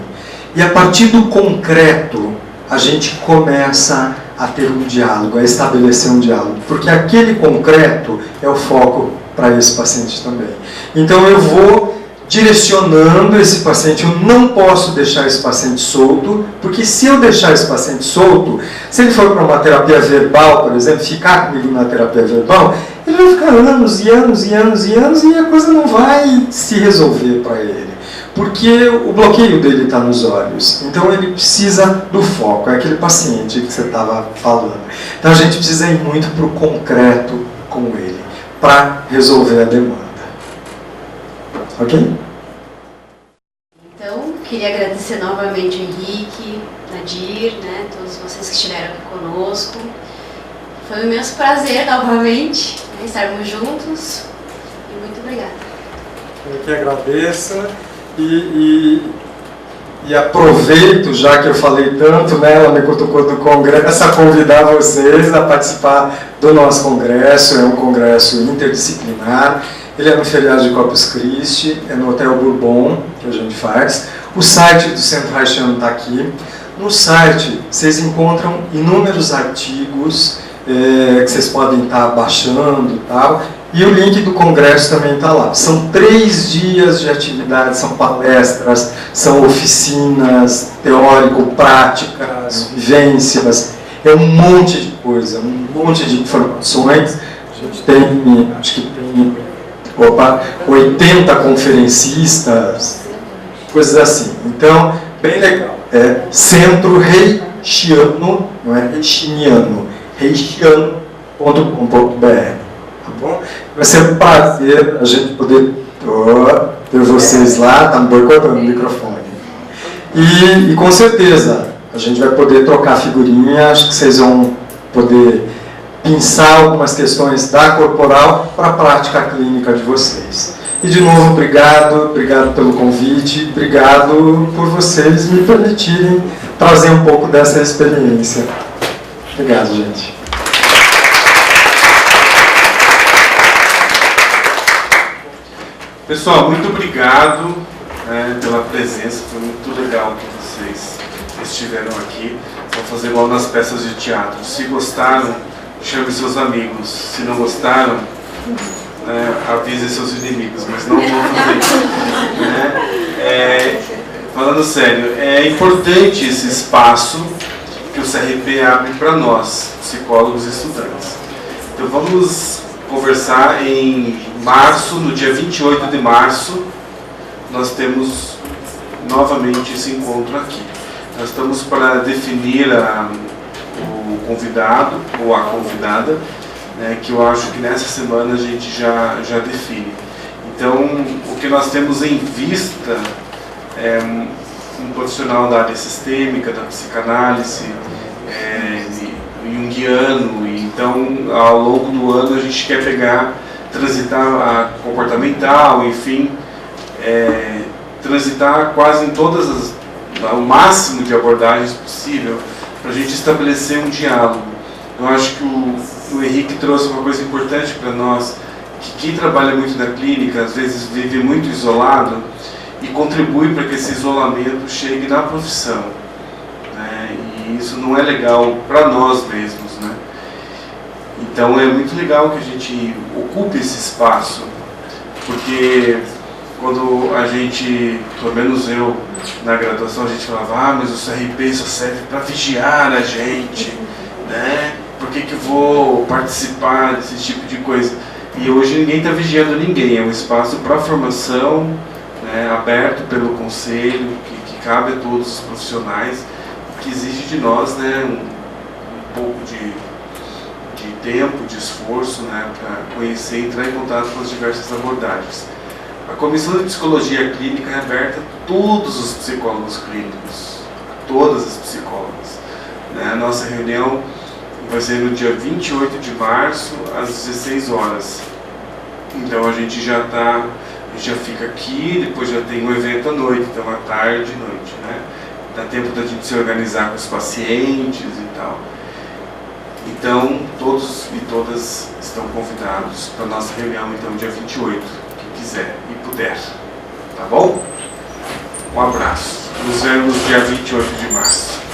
E a partir do concreto, a gente começa a ter um diálogo, a estabelecer um diálogo, porque aquele concreto é o foco para esse paciente também. Então eu vou direcionando esse paciente, eu não posso deixar esse paciente solto, porque se eu deixar esse paciente solto, se ele for para uma terapia verbal, por exemplo, ficar comigo na terapia verbal, ele vai ficar anos e anos e anos e anos e a coisa não vai se resolver para ele, porque o bloqueio dele está nos olhos, então ele precisa do foco, é aquele paciente que você estava falando. Então a gente precisa ir muito para o concreto com ele, para resolver a demanda. Ok? Então, queria agradecer novamente o Henrique, Nadir, né, todos vocês que estiveram aqui conosco. Foi um imenso prazer novamente, né, estarmos juntos. E muito obrigada. Eu que agradeço e aproveito, já que eu falei tanto, né, ela me cutucou do congresso, a convidar vocês a participar do nosso congresso. É um congresso interdisciplinar. Ele é no feriado de Corpus Christi, é no Hotel Bourbon que a gente faz. O site do Centro Haitiano está aqui. No site vocês encontram inúmeros artigos que vocês podem estar baixando e tal. E o link do congresso também está lá. São 3 dias de atividades, são palestras, são oficinas teórico-práticas, vivências. É um monte de coisa, um monte de informações. A gente tem, acho que tem 80 conferencistas, coisas assim. Então, bem legal. É Centro Haitiano, não é haitiano, haitiano.com.br. Tá bom? Vai ser um prazer a gente poder ter vocês lá, tá me boicotando o microfone. E com certeza, a gente vai poder trocar figurinha, acho que vocês vão poder pensar algumas questões da corporal para a prática clínica de vocês. E de novo, obrigado pelo convite, obrigado por vocês me permitirem trazer um pouco dessa experiência. Obrigado, gente. Pessoal, muito obrigado pela presença, foi muito legal que vocês estiveram aqui. Vou fazer igual nas peças de teatro. Se gostaram, chame seus amigos. Se não gostaram, avise seus inimigos, mas não vou fazer isso. Falando sério, é importante esse espaço que o CRP abre para nós, psicólogos e estudantes. Então vamos conversar em março, no dia 28 de março, nós temos novamente esse encontro aqui. Nós estamos para definir o convidado ou a convidada, que eu acho que nessa semana a gente já define. Então, o que nós temos em vista é um profissional da área sistêmica, da psicanálise, junguiano. Então, ao longo do ano a gente quer transitar a comportamental, enfim, transitar quase em todas o máximo de abordagens possível para a gente estabelecer um diálogo. Eu acho que o Henrique trouxe uma coisa importante para nós, que quem trabalha muito na clínica às vezes vive muito isolado e contribui para que esse isolamento chegue na profissão, né? E isso não é legal para nós mesmos, né? Então é muito legal que a gente ocupe esse espaço, porque quando a gente, pelo menos eu, na graduação, a gente falava, mas o CRP só serve para vigiar a gente, né? Por que eu vou participar desse tipo de coisa? E hoje ninguém está vigiando ninguém, é um espaço para formação, né, aberto pelo conselho, que cabe a todos os profissionais, que exige de nós, né, um pouco de tempo, de esforço, né, para conhecer e entrar em contato com as diversas abordagens. A Comissão de Psicologia Clínica é aberta a todos os psicólogos clínicos, a todas as psicólogas, né? A nossa reunião vai ser no dia 28 de março, às 16 horas. Então a gente já fica aqui, depois já tem um evento à noite, então à tarde e noite, né? Dá tempo da gente se organizar com os pacientes e tal. Então, todos e todas estão convidados para a nossa reunião, então, dia 28, quem quiser e puder. Tá bom? Um abraço. Nos vemos dia 28 de março.